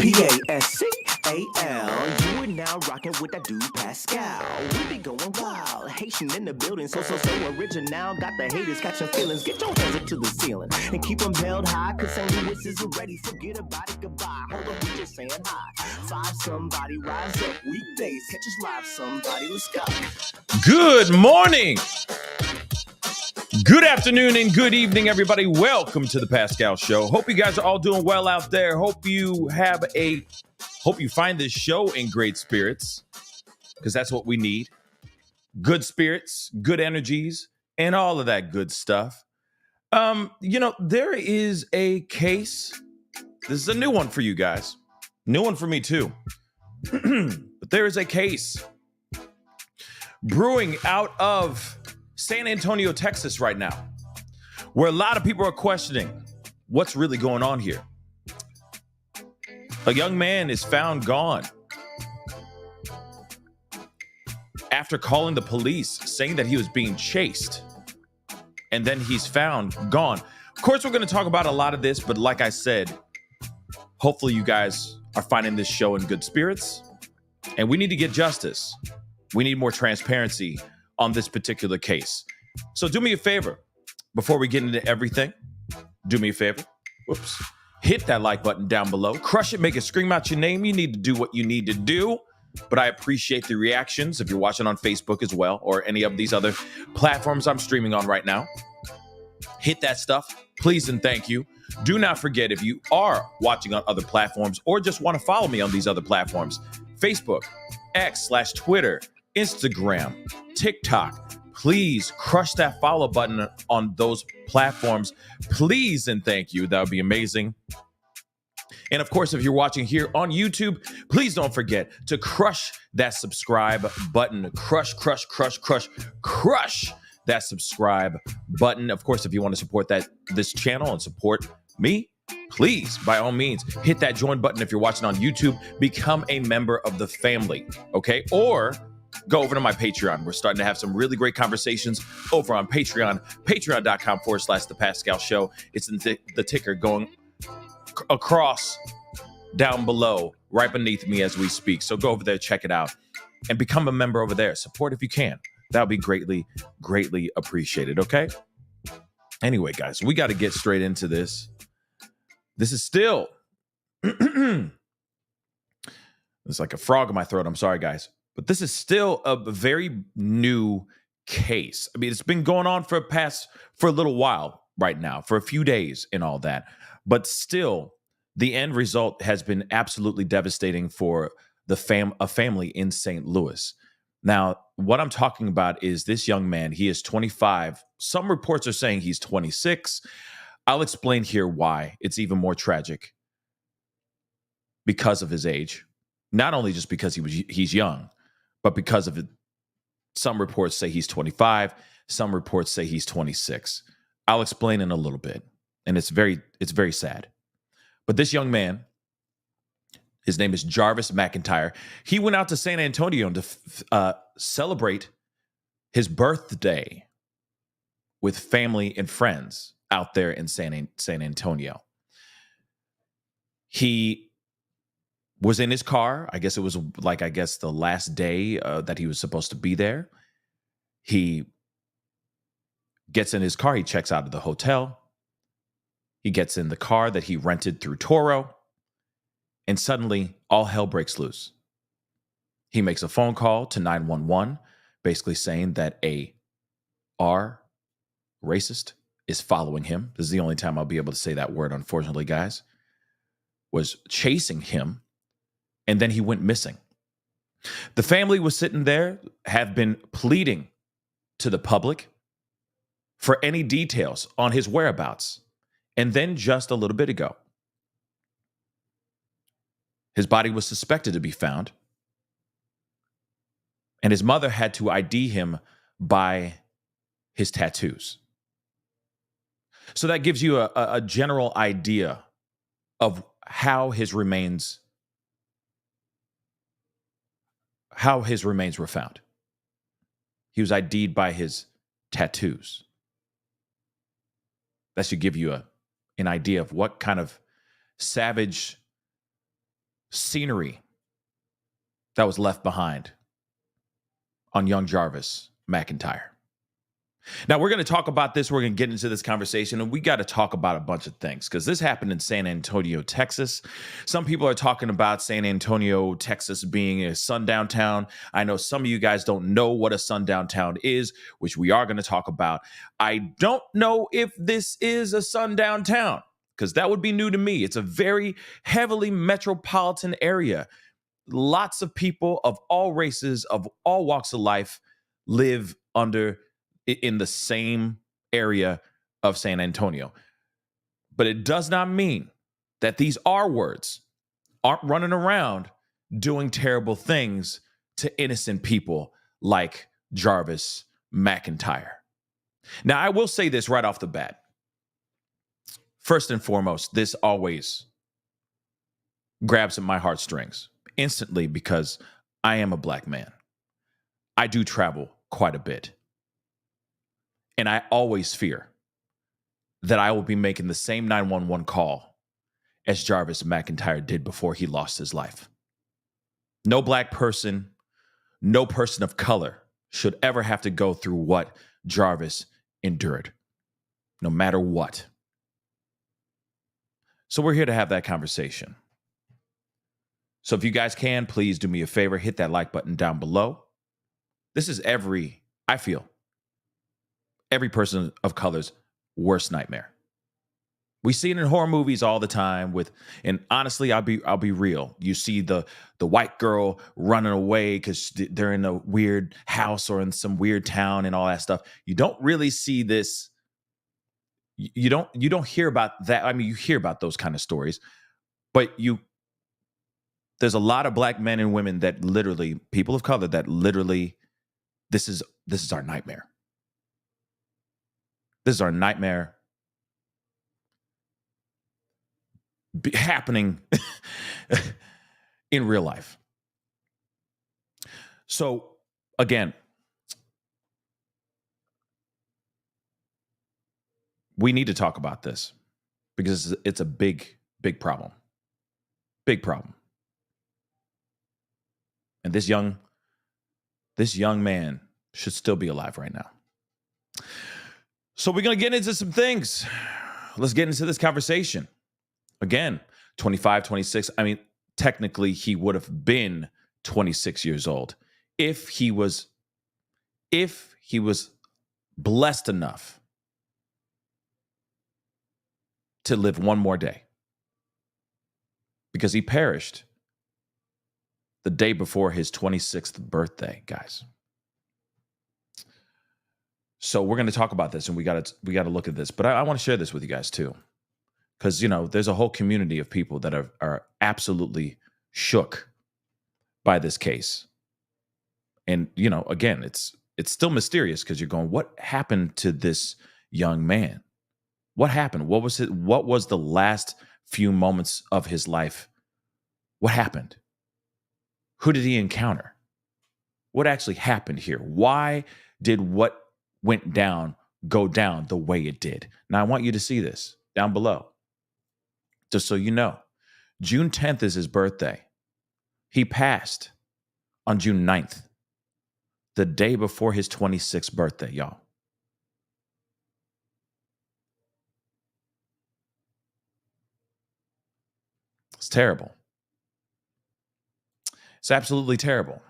Pascal. You are now rocking with that dude Pascal. We be going wild, Haitian in the building, so original. Got the haters catching feelings. Get your hands up to the ceiling and keep them held high. Cause St. Louis isn't ready. Forget about it, goodbye. Hold up, we just saying hi. Five somebody, rise up. Weekdays, catch us live. Somebody, let's go. Good morning. Good afternoon and good evening, everybody. Welcome to the Pascal Show. Hope you guys are all doing well out there. Hope you find this show in great spirits, because that's what we need. Good spirits, good energies, and all of that good stuff. There is a case. This is a new one for you guys. New one for me too. But there is a case brewing out of San Antonio, Texas right now, where a lot of people are questioning what's really going on here. A young man is found gone after calling the police, saying that he was being chased, and then he's found gone. Of course, we're going to talk about a lot of this, but like I said, hopefully you guys are finding this show in good spirits, and we need to get justice. We need more transparency on this particular case. So do me a favor, before we get into everything, do me a favor. Hit that like button down below. Crush it, make it scream out your name. You need to do what you need to do. But I appreciate the reactions if you're watching on Facebook as well, or any of these other platforms I'm streaming on right now. Hit that stuff, please and thank you. Do not forget, if you are watching on other platforms or just want to follow me on these other platforms, Facebook, X/Twitter, Instagram, TikTok, please crush that follow button on those platforms. Please and thank you. That would be amazing. And of course, if you're watching here on YouTube, please don't forget to crush that subscribe button. Crush that subscribe button. Of course, if you want to support this channel and support me, please, by all means, hit that join button. If you're watching on YouTube, become a member of the family, okay? Or go over to my Patreon. We're starting to have some really great conversations over on Patreon, patreon.com/The Pascal Show. It's the ticker going across down below, right beneath me as we speak. So go over there, check it out, and become a member over there. Support if you can. That would be greatly, greatly appreciated, okay? Anyway, guys, we got to get straight into this. This is still... It's like a frog in my throat. I'm sorry, guys. But this is still a very new case. I mean, it's been going on for a little while right now, for a few days and all that. But still, the end result has been absolutely devastating for a family in St. Louis. Now, what I'm talking about is this young man. He is 25. Some reports are saying he's 26. I'll explain here why it's even more tragic because of his age. Not only just because he's young, but because of it. Some reports say he's 25. Some reports say he's 26. I'll explain in a little bit. And it's very sad. But this young man, his name is Jarvis McIntyre. He went out to San Antonio to celebrate his birthday with family and friends out there in San Antonio. He was in his car. I guess it was the last day that he was supposed to be there. He gets in his car. He checks out of the hotel. He gets in the car that he rented through Toro. And suddenly, all hell breaks loose. He makes a phone call to 911, basically saying that a racist is following him. This is the only time I'll be able to say that word, unfortunately, guys. Was chasing him. And then he went missing. The family was sitting there, have been pleading to the public for any details on his whereabouts. And then just a little bit ago, his body was suspected to be found. And his mother had to ID him by his tattoos. So that gives you a general idea of how his remains were found. He was ID'd by his tattoos. That should give you an idea of what kind of savage scenery that was left behind on young Jarvis McIntyre. Now, we're going to talk about this. We're going to get into this conversation, and we got to talk about a bunch of things because this happened in San Antonio, Texas. Some people are talking about San Antonio, Texas being a sundown town. I know some of you guys don't know what a sundown town is, which we are going to talk about. I don't know if this is a sundown town because that would be new to me. It's a very heavily metropolitan area. Lots of people of all races, of all walks of life live in the same area of San Antonio. But it does not mean that these R words aren't running around doing terrible things to innocent people like Jarvis McIntyre. Now, I will say this right off the bat. First and foremost, this always grabs at my heartstrings instantly because I am a black man. I do travel quite a bit. And I always fear that I will be making the same 911 call as Jarvis McIntyre did before he lost his life. No black person, no person of color should ever have to go through what Jarvis endured, no matter what. So we're here to have that conversation. So if you guys can, please do me a favor, hit that like button down below. This is I feel, every person of color's worst nightmare. We see it in horror movies all the time and honestly, I'll be real. You see the white girl running away because they're in a weird house or in some weird town and all that stuff. You don't really see this. You don't hear about that. I mean, you hear about those kind of stories, but there's a lot of black men and women that literally, people of color that literally, this is our nightmare. This is our nightmare happening in real life. So, again, we need to talk about this because it's a big, big problem. Big problem. And this young man should still be alive right now. So we're going to get into some things. Let's get into this conversation. Again, 25, 26. I mean, technically he would have been 26 years old if he was blessed enough to live one more day. Because he perished the day before his 26th birthday, guys. So we're going to talk about this, and we got to look at this. But I want to share this with you guys too, because there's a whole community of people that are absolutely shook by this case. And again, it's still mysterious because you're going, what happened to this young man? What happened? What was the last few moments of his life? What happened? Who did he encounter? What actually happened here? Why did what went down go down the way it did? Now, I want you to see this down below. Just so you know, June 10th is his birthday. He passed on June 9th, the day before his 26th birthday, y'all. It's terrible. It's absolutely terrible.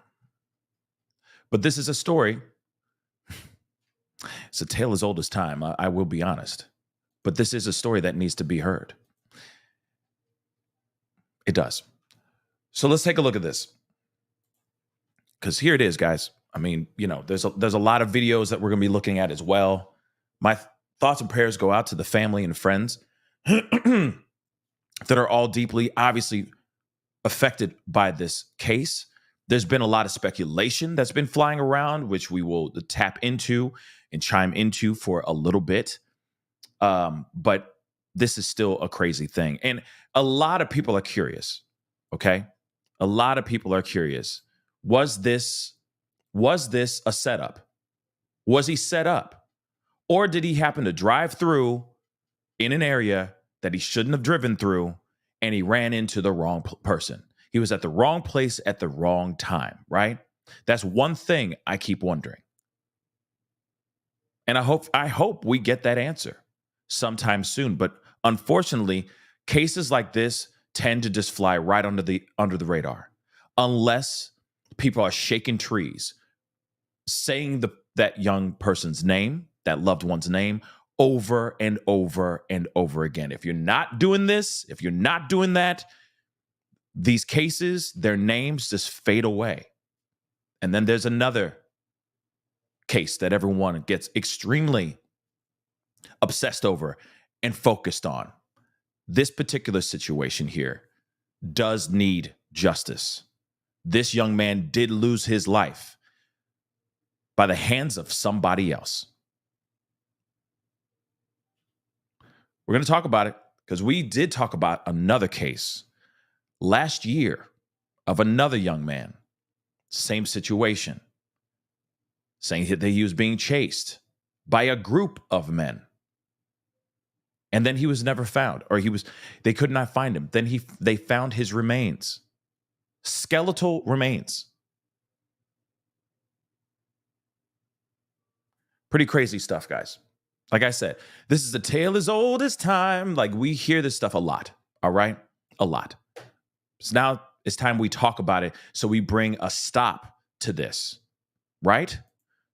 But this is a story. It's a tale as old as time, I will be honest. But this is a story that needs to be heard. It does. So let's take a look at this. Because here it is, guys. I mean, there's a lot of videos that we're going to be looking at as well. My thoughts and prayers go out to the family and friends that are all deeply, obviously, affected by this case. There's been a lot of speculation that's been flying around, which we will tap into and chime into for a little bit. But this is still a crazy thing. And a lot of people are curious, okay? A lot of people are curious. Was this a setup? Was he set up? Or did he happen to drive through in an area that he shouldn't have driven through and he ran into the wrong person? He was at the wrong place at the wrong time, right? That's one thing I keep wondering. And I hope we get that answer sometime soon. But unfortunately, cases like this tend to just fly right under the radar unless people are shaking trees, saying that young person's name, that loved one's name, over and over and over again. If you're not doing this, if you're not doing that, these cases, their names just fade away. And then there's another case that everyone gets extremely obsessed over and focused on. This particular situation here does need justice. This young man did lose his life by the hands of somebody else. We're going to talk about it because we did talk about another case last year of another young man, same situation, saying that he was being chased by a group of men. And then he was never found, or they could not find him. Then they found his remains, skeletal remains. Pretty crazy stuff, guys. Like I said, this is a tale as old as time. Like, we hear this stuff a lot, all right? A lot. So now it's time we talk about it, so we bring a stop to this, right?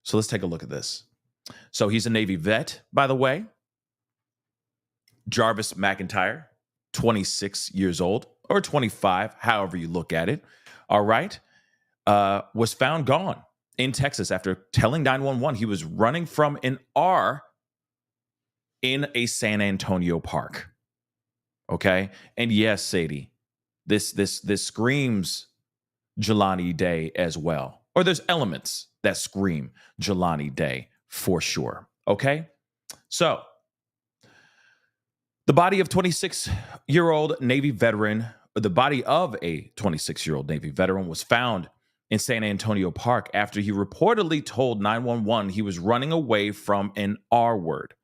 So let's take a look at this. So he's a Navy vet, by the way. Jarvis McIntyre, 26 years old, or 25, however you look at it, all right, was found gone in Texas after telling 911 he was running from an R in a San Antonio park. Okay? And yes, Sadie, this screams Jelani Day as well. Or there's elements that scream Jelani Day for sure. Okay? So, the body of a 26-year-old Navy veteran was found in San Antonio Park after he reportedly told 911 he was running away from an R word.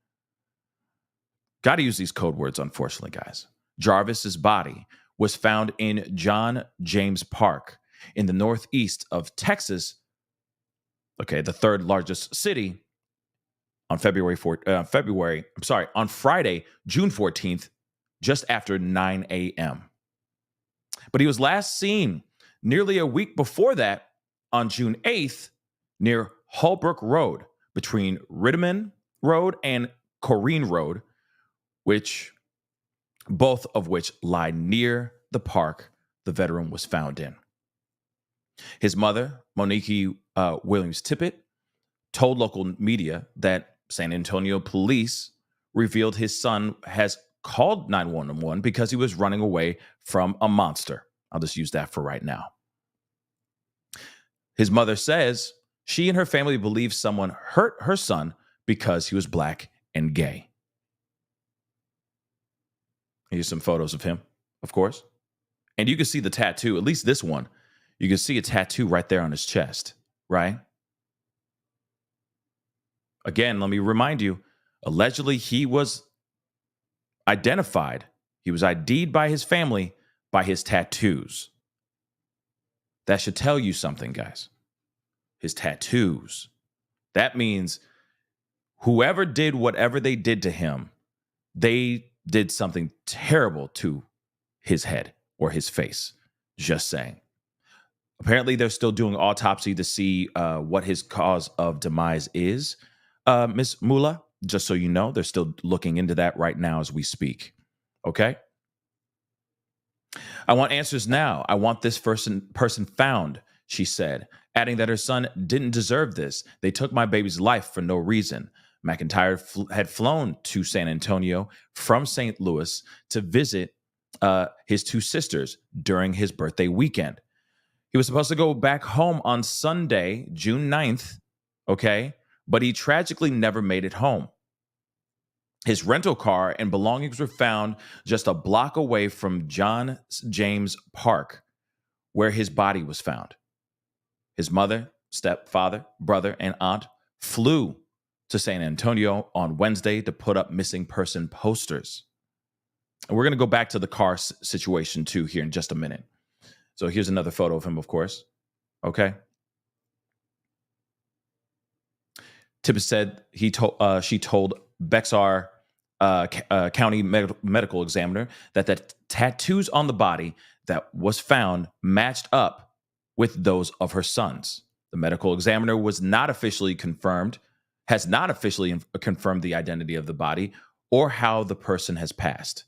Got to use these code words, unfortunately, guys. Jarvis's body was found in John James Park in the northeast of Texas, okay, the third largest city, on on Friday, June 14th, just after 9 a.m. But he was last seen nearly a week before that on June 8th near Holbrook Road, between Riddiman Road and Corrine Road, both of which lie near the park the veteran was found in. His mother, Monique Williams Tippett, told local media that San Antonio police revealed his son has called 911 because he was running away from a monster. I'll just use that for right now. His mother says she and her family believe someone hurt her son because he was black and gay. Here's some photos of him, of course. And you can see the tattoo, at least this one. You can see a tattoo right there on his chest, right? Again, let me remind you, allegedly he was identified. He was ID'd by his family by his tattoos. That should tell you something, guys. His tattoos. That means whoever did whatever they did to him, they did something terrible to his head or his face. Just saying. Apparently, they're still doing autopsy to see what his cause of demise is. Miss Mula, just so you know, they're still looking into that right now as we speak. Okay? I want answers now. I want this person found, she said, adding that her son didn't deserve this. They took my baby's life for no reason. McIntyre had flown to San Antonio from St. Louis to visit his two sisters during his birthday weekend. He was supposed to go back home on Sunday, June 9th, okay? But he tragically never made it home. His rental car and belongings were found just a block away from John James Park, where his body was found. His mother, stepfather, brother, and aunt flew to San Antonio on Wednesday to put up missing person posters. And we're going to go back to the car situation too here in just a minute. So here's another photo of him, of course. Okay. Tippett said she told Bexar County medical examiner that the tattoos on the body that was found matched up with those of her sons. The medical examiner has not officially confirmed the identity of the body or how the person has passed.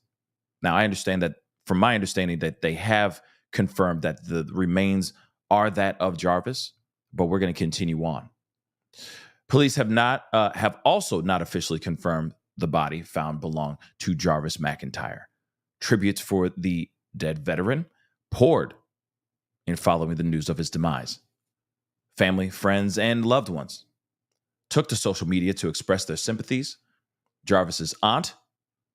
Now, I understand that from my understanding that they have confirmed that the remains are that of Jarvis, but we're going to continue on. Police have also not officially confirmed the body found belonged to Jarvis McIntyre. Tributes for the dead veteran poured in following the news of his demise. Family, friends, and loved ones took to social media to express their sympathies. Jarvis's aunt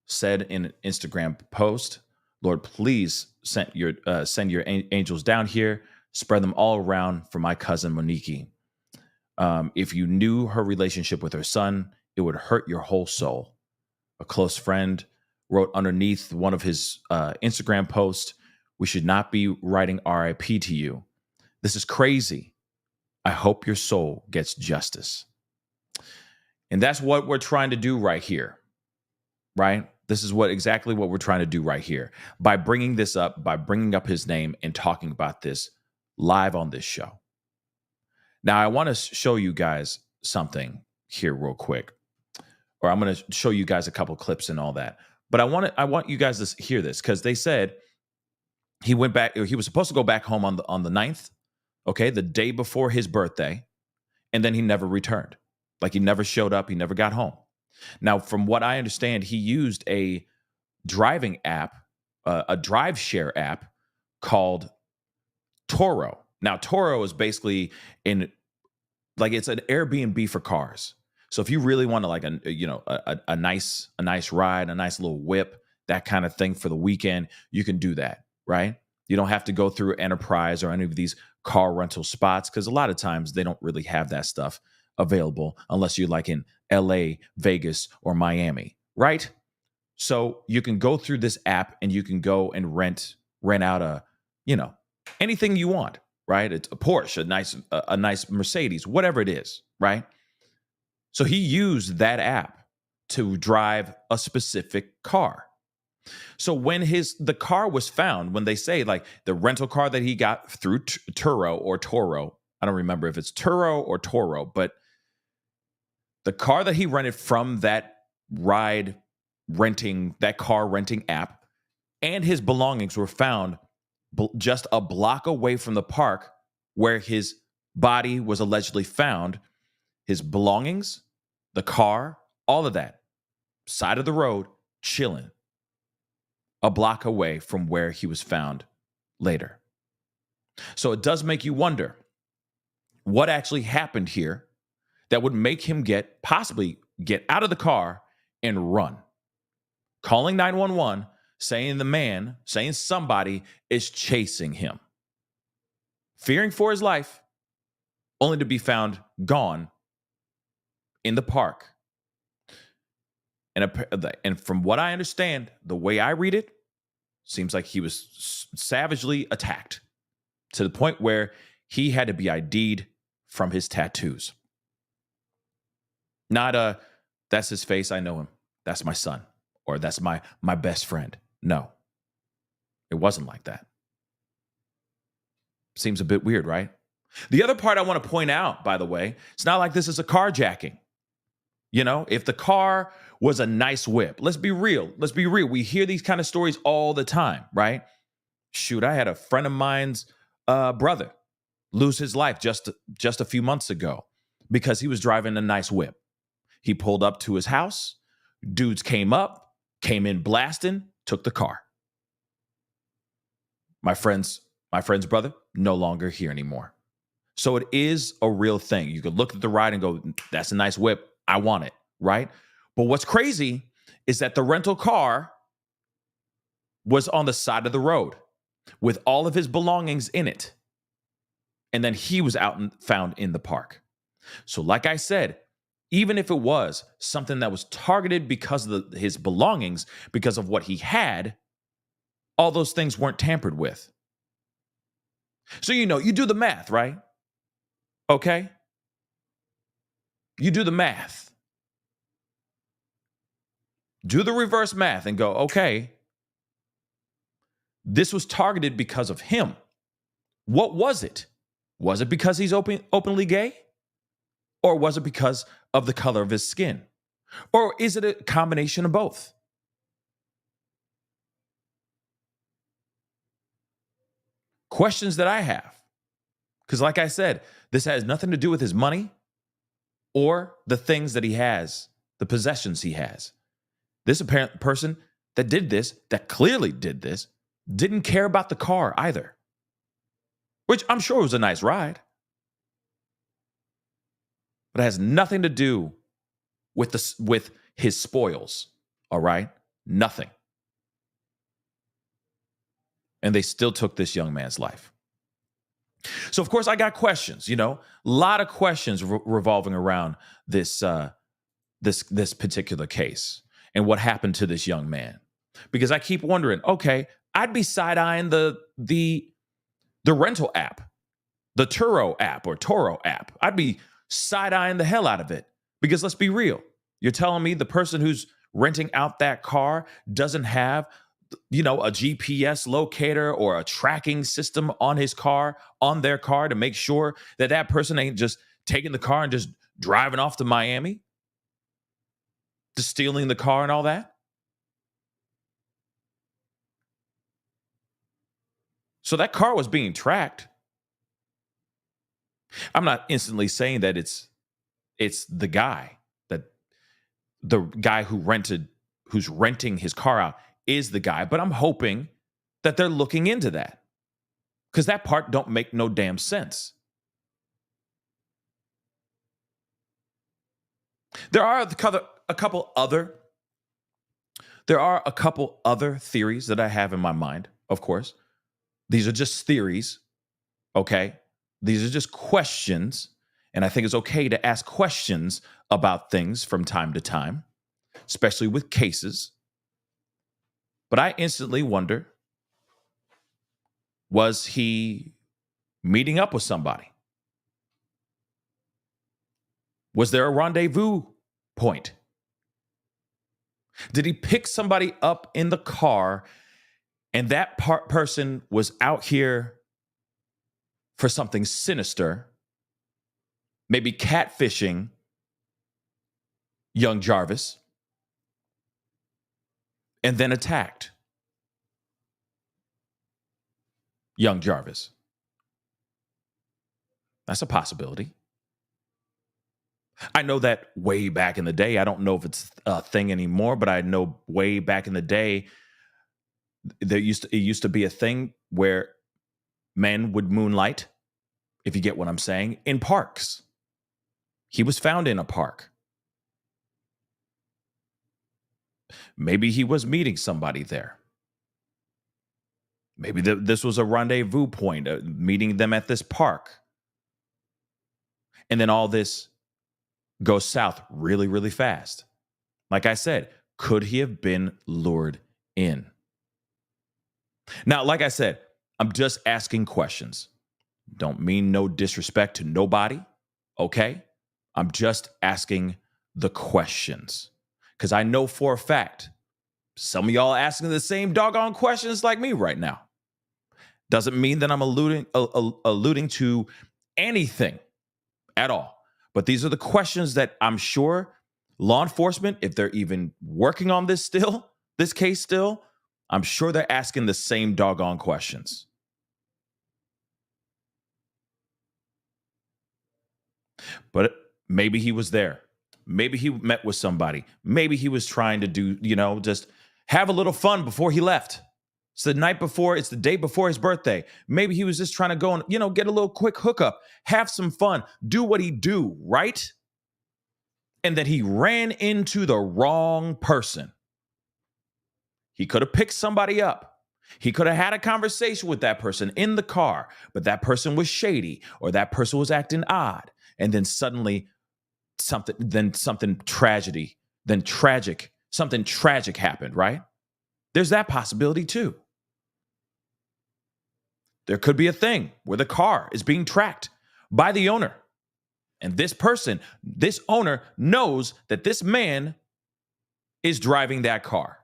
said in an Instagram post, "Lord, please send your angels down here, spread them all around for my cousin Monique. If you knew her relationship with her son, it would hurt your whole soul." A close friend wrote underneath one of his Instagram posts, "We should not be writing RIP to you. This is crazy. I hope your soul gets justice." And that's what we're trying to do right here, right? This is exactly what we're trying to do right here by bringing this up, by bringing up his name and talking about this live on this show. Now, I want to show you guys something here real quick, or I'm going to show you guys a couple clips and all that. But I want you guys to hear this because they said he was supposed to go back home on the 9th, okay, the day before his birthday, and then he never returned. Like he never showed up, he never got home. Now, from what I understand, he used a driving app, a drive share app called Toro. Now, Toro is basically it's an Airbnb for cars. So if you really want to a nice ride, a nice little whip, that kind of thing for the weekend, you can do that, right? You don't have to go through Enterprise or any of these car rental spots because a lot of times they don't really have that stuff available unless you're like in LA, Vegas, or Miami, right? So you can go through this app and you can go and rent out anything you want, right? It's a Porsche, a nice Mercedes, whatever it is, right? So he used that app to drive a specific car. So when the car was found, when they say like the rental car that he got through Toro, I don't remember if it's Turo or Toro, but the car that he rented from that car renting app and his belongings were found just a block away from the park where his body was allegedly found. His belongings, the car, all of that, side of the road, chilling, a block away from where he was found later. So it does make you wonder what actually happened here that would make him possibly get out of the car and run. Calling 911, saying somebody is chasing him. Fearing for his life, only to be found gone in the park. And from what I understand, the way I read it, seems like he was savagely attacked to the point where he had to be ID'd from his tattoos. Not that's his face, I know him, that's my son, or that's my best friend. No, it wasn't like that. Seems a bit weird, right? The other part I want to point out, by the way, it's not like this is a carjacking. If the car was a nice whip, let's be real. We hear these kind of stories all the time, right? Shoot, I had a friend of mine's brother lose his life just a few months ago because he was driving a nice whip. He pulled up to his house. Dudes came in blasting, took the car. My friend's brother, no longer here anymore. So it is a real thing. You could look at the ride and go, that's a nice whip. I want it, right? But what's crazy is that the rental car was on the side of the road with all of his belongings in it. And then he was out and found in the park. So like I said, even if it was something that was targeted because of his belongings, because of what he had, all those things weren't tampered with. So, you do the math, right? Okay. You do the math. Do the reverse math and go, okay, this was targeted because of him. What was it? Was it because he's openly gay? Or was it because of the color of his skin? Or is it a combination of both? Questions that I have. Because, like I said, this has nothing to do with his money or the things that he has, the possessions he has. This apparent person that did this, that clearly did this, didn't care about the car either, which I'm sure was a nice ride. But it has nothing to do with his spoils, all right? Nothing. And they still took this young man's life. So, of course, I got questions, a lot of questions revolving around this particular case and what happened to this young man. Because I keep wondering, okay, I'd be side-eyeing the rental app, the Turo app. I'd be side-eyeing the hell out of it. Because let's be real. You're telling me the person who's renting out that car doesn't have a GPS locator or a tracking system on their car to make sure that person ain't just taking the car and just driving off to Miami, just stealing the car and all that. So that car was being tracked. I'm not instantly saying that it's the guy who's renting his car out is the guy, but I'm hoping that they're looking into that, because that part don't make no damn sense. There are a couple other theories that I have in my mind, of course. These are just theories, okay? These are just questions, and I think it's okay to ask questions about things from time to time, especially with cases. But I instantly wonder, was he meeting up with somebody? Was there a rendezvous point? Did he pick somebody up in the car and that person was out here for something sinister, maybe catfishing young Jarvis, and then attacked young Jarvis? That's a possibility. I know that way back in the day, I don't know if it's a thing anymore, but I know way back in the day, it used to be a thing where men would moonlight, if you get what I'm saying, in parks. He was found in a park. Maybe he was meeting somebody there. Maybe this was a rendezvous point, meeting them at this park. And then all this goes south really, really fast. Like I said, could he have been lured in? Now, like I said, I'm just asking questions. Don't mean no disrespect to nobody, okay? I'm just asking the questions. Because I know for a fact, some of y'all are asking the same doggone questions like me right now. Doesn't mean that I'm alluding to anything at all. But these are the questions that I'm sure law enforcement, if they're even working on this case still, I'm sure they're asking the same doggone questions. But maybe he was there. Maybe he met with somebody. Maybe he was trying to do, just have a little fun before he left. It's the day before his birthday. Maybe he was just trying to go and, get a little quick hookup, have some fun, do what he do, right? And that he ran into the wrong person. He could have picked somebody up. He could have had a conversation with that person in the car, but that person was shady or that person was acting odd. And then suddenly something tragic happened, right? There's that possibility too. There could be a thing where the car is being tracked by the owner. And this owner knows that this man is driving that car.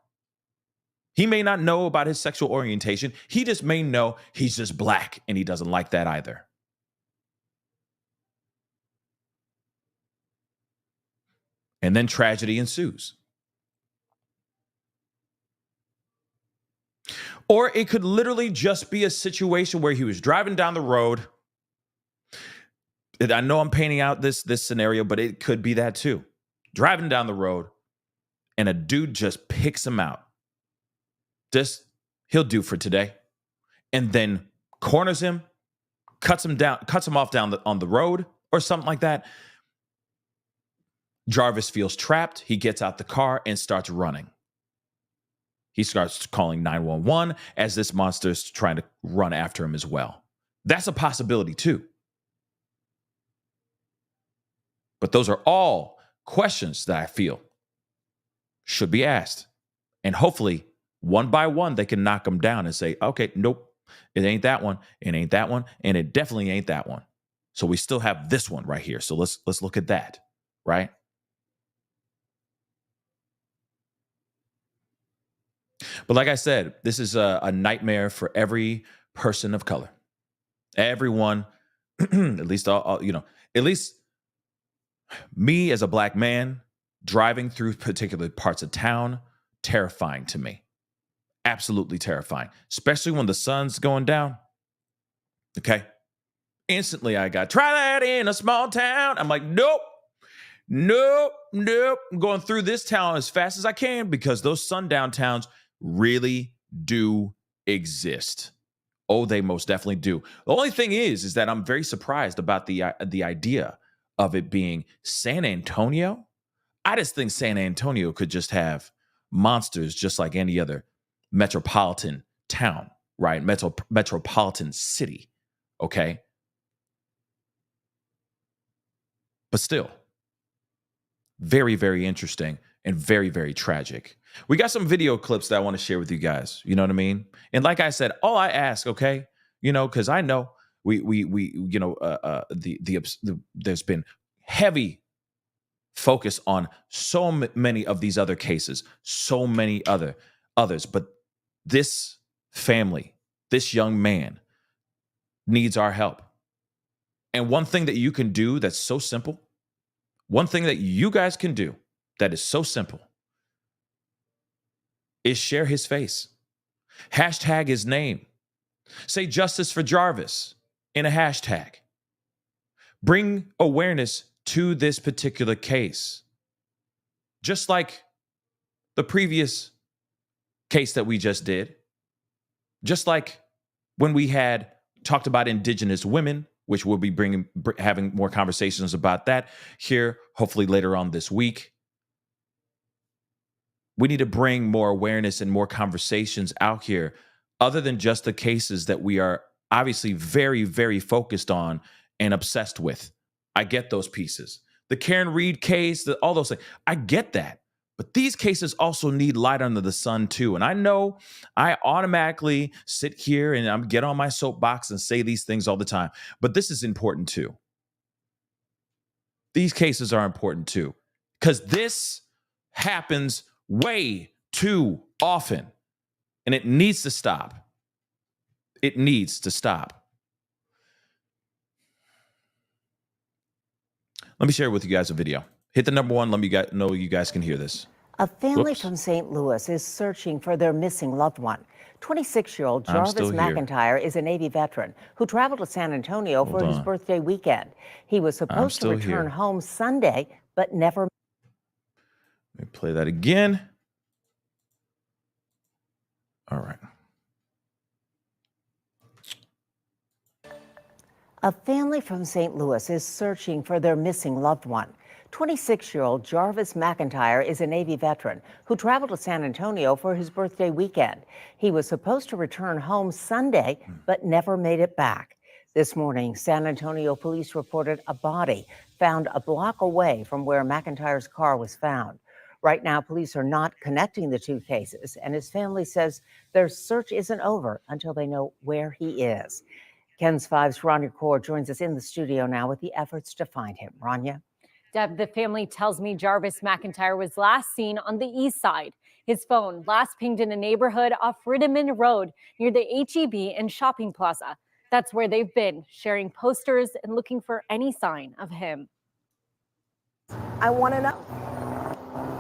He may not know about his sexual orientation. He just may know he's just black and he doesn't like that either. And then tragedy ensues. Or it could literally just be a situation where he was driving down the road. I know I'm painting out this scenario, but it could be that too. Driving down the road and a dude just picks him out. Just, he'll do for today. And then corners him, cuts him off on the road or something like that. Jarvis feels trapped. He gets out the car and starts running. He starts calling 911 as this monster is trying to run after him as well. That's a possibility too. But those are all questions that I feel should be asked. And hopefully, one by one, they can knock them down and say, okay, nope, it ain't that one, it ain't that one, and it definitely ain't that one. So we still have this one right here. So let's look at that, right? But like I said, this is a nightmare for every person of color. Everyone, at least me as a black man driving through particular parts of town, terrifying to me. Absolutely terrifying, especially when the sun's going down. Okay. Instantly I got, try that in a small town. I'm like, nope. I'm going through this town as fast as I can because those sundown towns really do exist. Oh, they most definitely do. The only thing is that I'm very surprised about the idea of it being San Antonio. I just think San Antonio could just have monsters just like any other metropolitan town, right? Metropolitan city, okay? But still, very, very interesting and very, very tragic. We got some video clips that I want to share with you guys. You know what I mean? And like I said, all I ask, okay, because I know there's been heavy focus on so many of these other cases, so many others, but this family, this young man needs our help. And one thing that you can do that's so simple, one thing that you guys can do that is so simple is share his face. Hashtag his name. Say justice for Jarvis in a hashtag. Bring awareness to this particular case. Just like the previous case that we just did. Just like when we had talked about Indigenous women, which we'll be having more conversations about that here, hopefully later on this week. We need to bring more awareness and more conversations out here other than just the cases that we are obviously very, very focused on and obsessed with. I get those pieces. The Karen Reed case, all those things. I get that. But these cases also need light under the sun too. And I know I automatically sit here and I'm get on my soapbox and say these things all the time. But this is important too. These cases are important too. Because this happens way too often. And it needs to stop. It needs to stop. Let me share with you guys a video. Hit the number one. Let me know you guys can hear this. A family from St. Louis is searching for their missing loved one. 26-year-old Jarvis McIntyre is a Navy veteran who traveled to San Antonio for his birthday weekend. He was supposed to return home Sunday, but never. Let me play that again. All right. A family from St. Louis is searching for their missing loved one. 26-year-old Jarvis McIntyre is a Navy veteran who traveled to San Antonio for his birthday weekend. He was supposed to return home Sunday, but never made it back. This morning, San Antonio police reported a body found a block away from where McIntyre's car was found. Right now, police are not connecting the two cases, and his family says their search isn't over until they know where he is. KENS 5's Rania Kaur joins us in the studio now with the efforts to find him. Rania? Deb, the family tells me Jarvis McIntyre was last seen on the east side. His phone last pinged in a neighborhood off Riddiman Road near the HEB and shopping plaza. That's where they've been, sharing posters and looking for any sign of him. I want to know.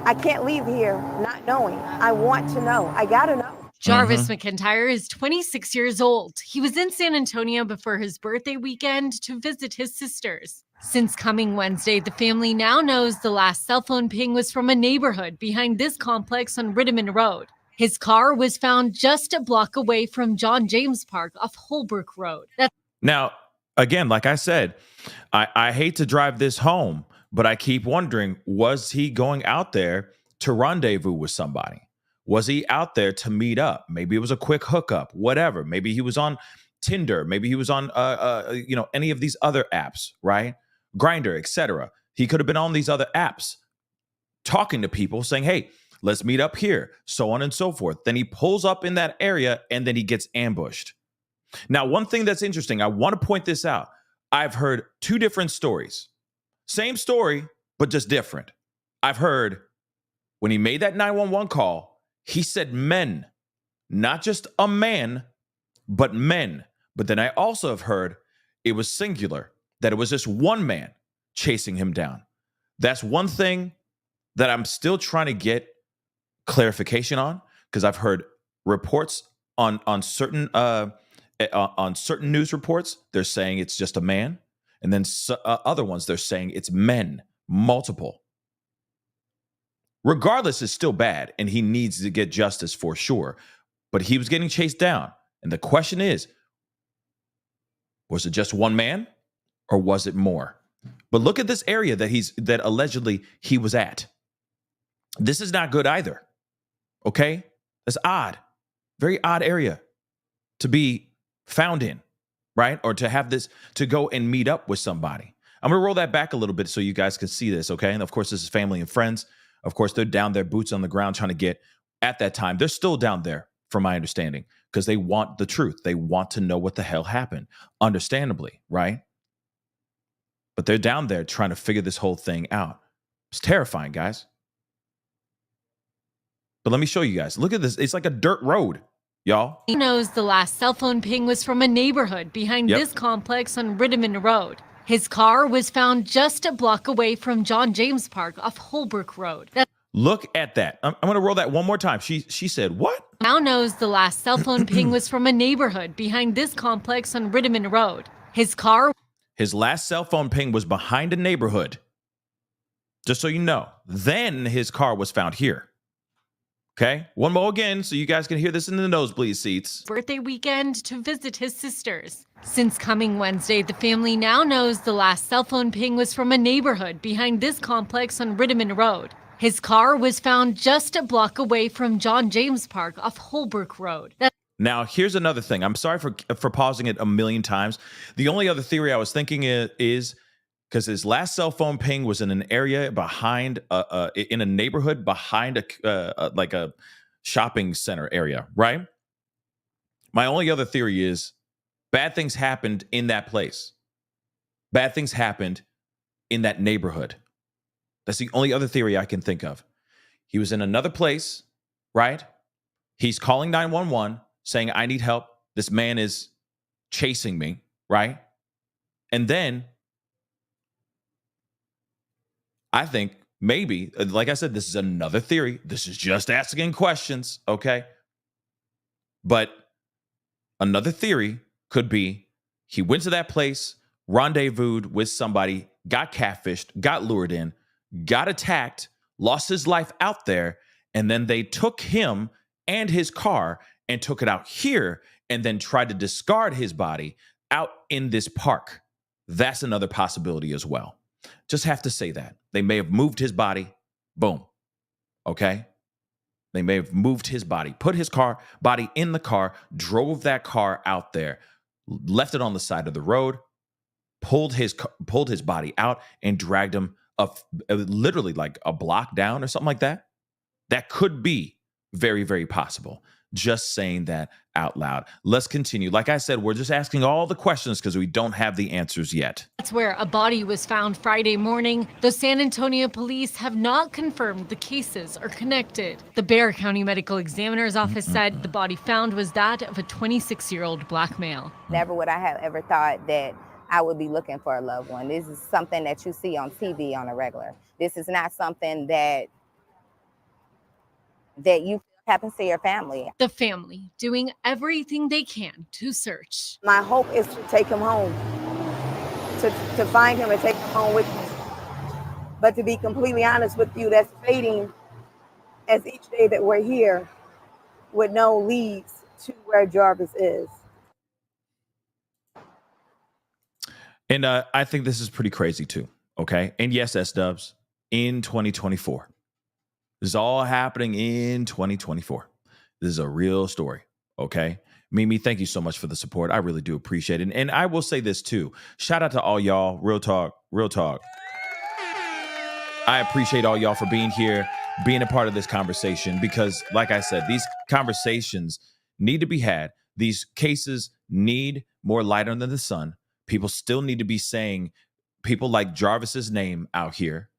I can't leave here not knowing. I want to know. I got to know. Jarvis McIntyre is 26 years old. He was in San Antonio before his birthday weekend to visit his sisters. Since coming Wednesday, the family now knows the last cell phone ping was from a neighborhood behind this complex on Riddiman Road. His car was found just a block away from John James Park off Holbrook Road. Now, again, like I said, I hate to drive this home, but I keep wondering, was he going out there to rendezvous with somebody? Was he out there to meet up? Maybe it was a quick hookup, whatever. Maybe he was on Tinder. Maybe he was on, any of these other apps, right? Grindr, etc. He could have been on these other apps talking to people saying, hey, let's meet up here, so on and so forth. Then he pulls up in that area and then he gets ambushed. Now, one thing that's interesting, I want to point this out. I've heard two different stories. Same story, but just different. I've heard when he made that 911 call, he said men, not just a man, but men. But then I also have heard it was singular, that it was just one man chasing him down. That's one thing that I'm still trying to get clarification on, because I've heard reports on certain news reports, they're saying it's just a man. And then other ones, they're saying it's men, multiple. Regardless, it's still bad, and he needs to get justice for sure. But he was getting chased down. And the question is, was it just one man or was it more? But look at this area that allegedly he was at. This is not good either. Okay? That's odd. Very odd area to be found in, right? Or to have this, to go and meet up with somebody. I'm going to roll that back a little bit so you guys can see this, okay? And of course, this is family and friends. Of course, they're down there, boots on the ground, trying to get, at that time, they're still down there, from my understanding, because they want the truth. They want to know what the hell happened, understandably, right? But they're down there trying to figure this whole thing out. It's terrifying, guys. But let me show you guys. Look at this. It's like a dirt road, y'all. He knows the last cell phone ping was from a neighborhood behind this complex on Riddiman Road. His car was found just a block away from John James Park off Holbrook Road. Look at that. I'm going to roll that one more time. She said, what? Now knows the last cell phone ping was from a neighborhood behind this complex on Riddiman Road. His last cell phone ping was behind a neighborhood. Just so you know. Then his car was found here. Okay, one more again so you guys can hear this in the nosebleed seats. Birthday weekend to visit his sisters. Since coming Wednesday, the family now knows the last cell phone ping was from a neighborhood behind this complex on Riddiman Road. His car was found just a block away from John James Park off Holbrook Road. Now, here's another thing. I'm sorry for pausing it a million times. The only other theory I was thinking is because his last cell phone ping was in an area behind, in a neighborhood behind a shopping center area, right? My only other theory is bad things happened in that place. Bad things happened in that neighborhood. That's the only other theory I can think of. He was in another place, right? He's calling 911, saying, I need help. This man is chasing me, right? And then I think maybe, like I said, this is another theory. This is just asking questions, okay? But another theory could be he went to that place, rendezvoused with somebody, got catfished, got lured in, got attacked, lost his life out there, and then they took him and his car and took it out here and then tried to discard his body out in this park. That's another possibility as well. Just have to say that. They may have moved his body. Boom. Okay? They may have moved his body, put his body in the car, drove that car out there, left it on the side of the road, pulled his body out and dragged him up literally like a block down or something like that. That could be very, very possible. Just saying that out loud. Let's continue. Like I said, we're just asking all the questions because we don't have the answers yet. That's where a body was found Friday morning. The San Antonio police have not confirmed the cases are connected. The Bexar County Medical Examiner's Office said the body found was that of a 26-year-old black male. Never would I have ever thought that I would be looking for a loved one. This is something that you see on TV on a regular. This is not something that you happens to your family. The family doing everything they can to search. My hope is to take him home, to find him and take him home with me. But to be completely honest with you, that's fading as each day that we're here with no leads to where Jarvis is. And I think this is pretty crazy too, okay? And yes, S-dubs, in 2024. This is all happening in 2024. This is a real story, okay? Mimi, thank you so much for the support. I really do appreciate it. And I will say this too. Shout out to all y'all. Real talk, real talk. I appreciate all y'all for being here, being a part of this conversation, because like I said, these conversations need to be had. These cases need more light under the sun. People still need to be saying people like Jarvis's name out here.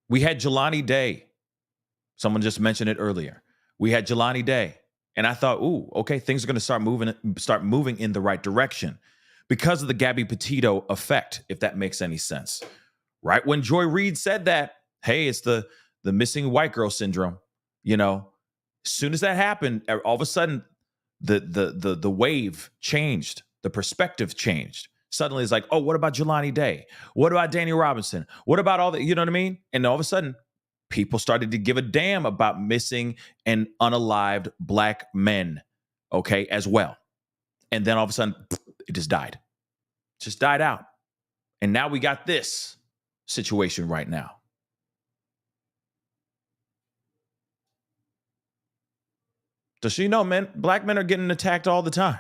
We had Jelani Day. Someone just mentioned it earlier. We had Jelani Day. And I thought, ooh, okay, things are going to start moving in the right direction because of the Gabby Petito effect, if that makes any sense. Right when Joy Reid said that, hey, it's the missing white girl syndrome. You know, as soon as that happened, all of a sudden, the wave changed. The perspective changed. Suddenly it's like, oh, what about Jelani Day? What about Danny Robinson? What about all the, you know what I mean? And all of a sudden, people started to give a damn about missing and unalived black men, okay, as well. And then all of a sudden, it just died. Just died out. And now we got this situation right now. Does she know, man, black men are getting attacked all the time.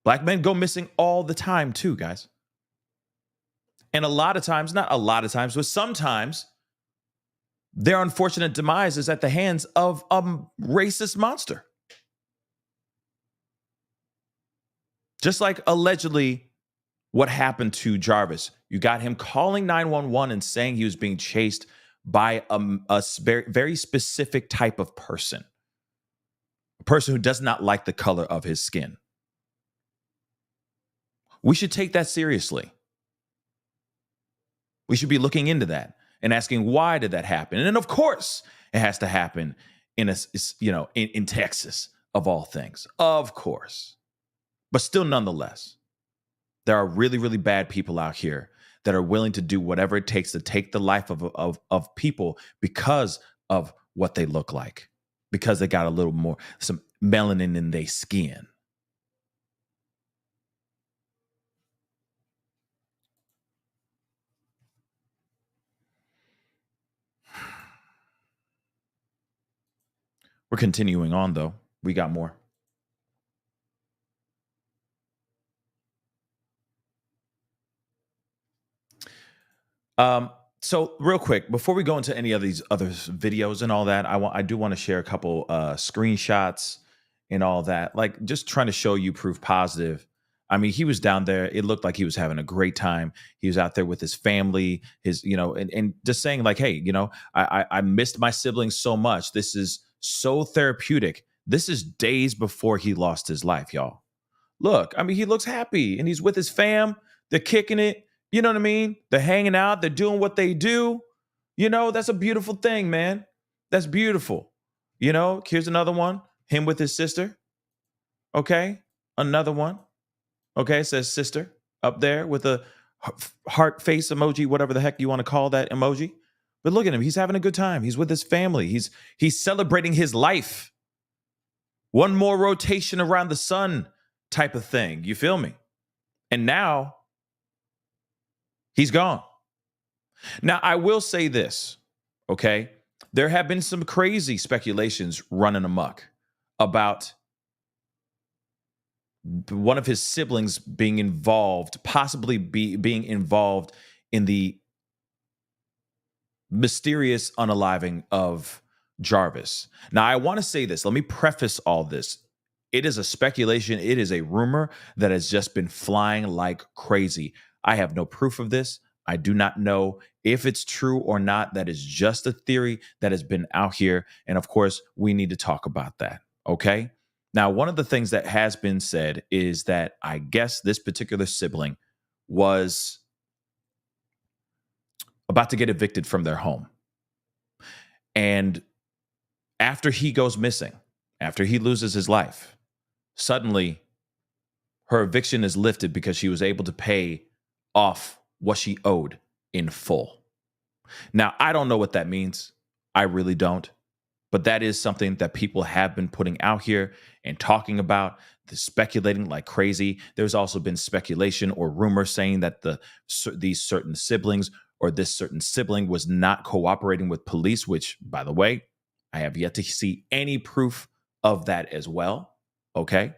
Black men go missing all the time too, guys. And a lot of times, not a lot of times, but sometimes their unfortunate demise is at the hands of a racist monster. Just like allegedly what happened to Jarvis. You got him calling 911 and saying he was being chased by a very specific type of person. A person who does not like the color of his skin. We should take that seriously. We should be looking into that and asking, why did that happen? And of course, it has to happen in Texas, of all things. Of course. But still, nonetheless, there are really, really bad people out here that are willing to do whatever it takes to take the life of people because of what they look like, because they got a little more, some melanin in their skin. We're continuing on, though. We got more. So real quick, before we go into any of these other videos and all that, I do want to share a couple screenshots and all that, like just trying to show you proof positive. I mean, he was down there. It looked like he was having a great time. He was out there with his family, and just saying like, hey, I missed my siblings so much. This is so therapeutic. This is days before he lost his life, y'all. Look, I mean, he looks happy and he's with his fam. They're kicking it. You know what I mean? They're hanging out. They're doing what they do. That's a beautiful thing, man. That's beautiful. Here's another one. Him with his sister. Okay. Another one. Okay. It says sister up there with a heart face emoji, whatever the heck you want to call that emoji. But look at him. He's having a good time. He's with his family. He's celebrating his life. One more rotation around the sun type of thing. You feel me? And now he's gone. Now, I will say this, okay? There have been some crazy speculations running amok about one of his siblings being involved, possibly being involved in the mysterious unaliving of Jarvis. Now, I want to say this. Let me preface all this. It is a speculation. It is a rumor that has just been flying like crazy. I have no proof of this. I do not know if it's true or not. That is just a theory that has been out here. And of course, we need to talk about that. Okay. Now, one of the things that has been said is that I guess this particular sibling was about to get evicted from their home. And after he goes missing, after he loses his life, suddenly her eviction is lifted because she was able to pay off what she owed in full. Now, I don't know what that means. I really don't. But that is something that people have been putting out here and talking about, speculating like crazy. There's also been speculation or rumor saying that these certain siblings or this certain sibling was not cooperating with police, which, by the way, I have yet to see any proof of that as well. Okay.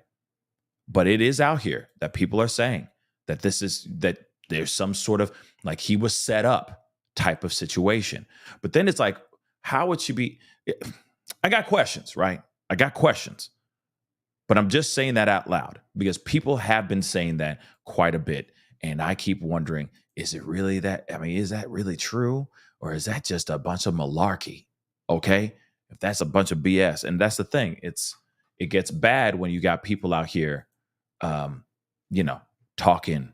But it is out here that people are saying that that there's some sort of like he was set up type of situation. But then it's like, how would she be? I got questions, right? I got questions. But I'm just saying that out loud because people have been saying that quite a bit. And I keep wondering, is it really that? I mean, is that really true? Or is that just a bunch of malarkey? Okay. If that's a bunch of BS. And that's the thing. It gets bad when you got people out here, talking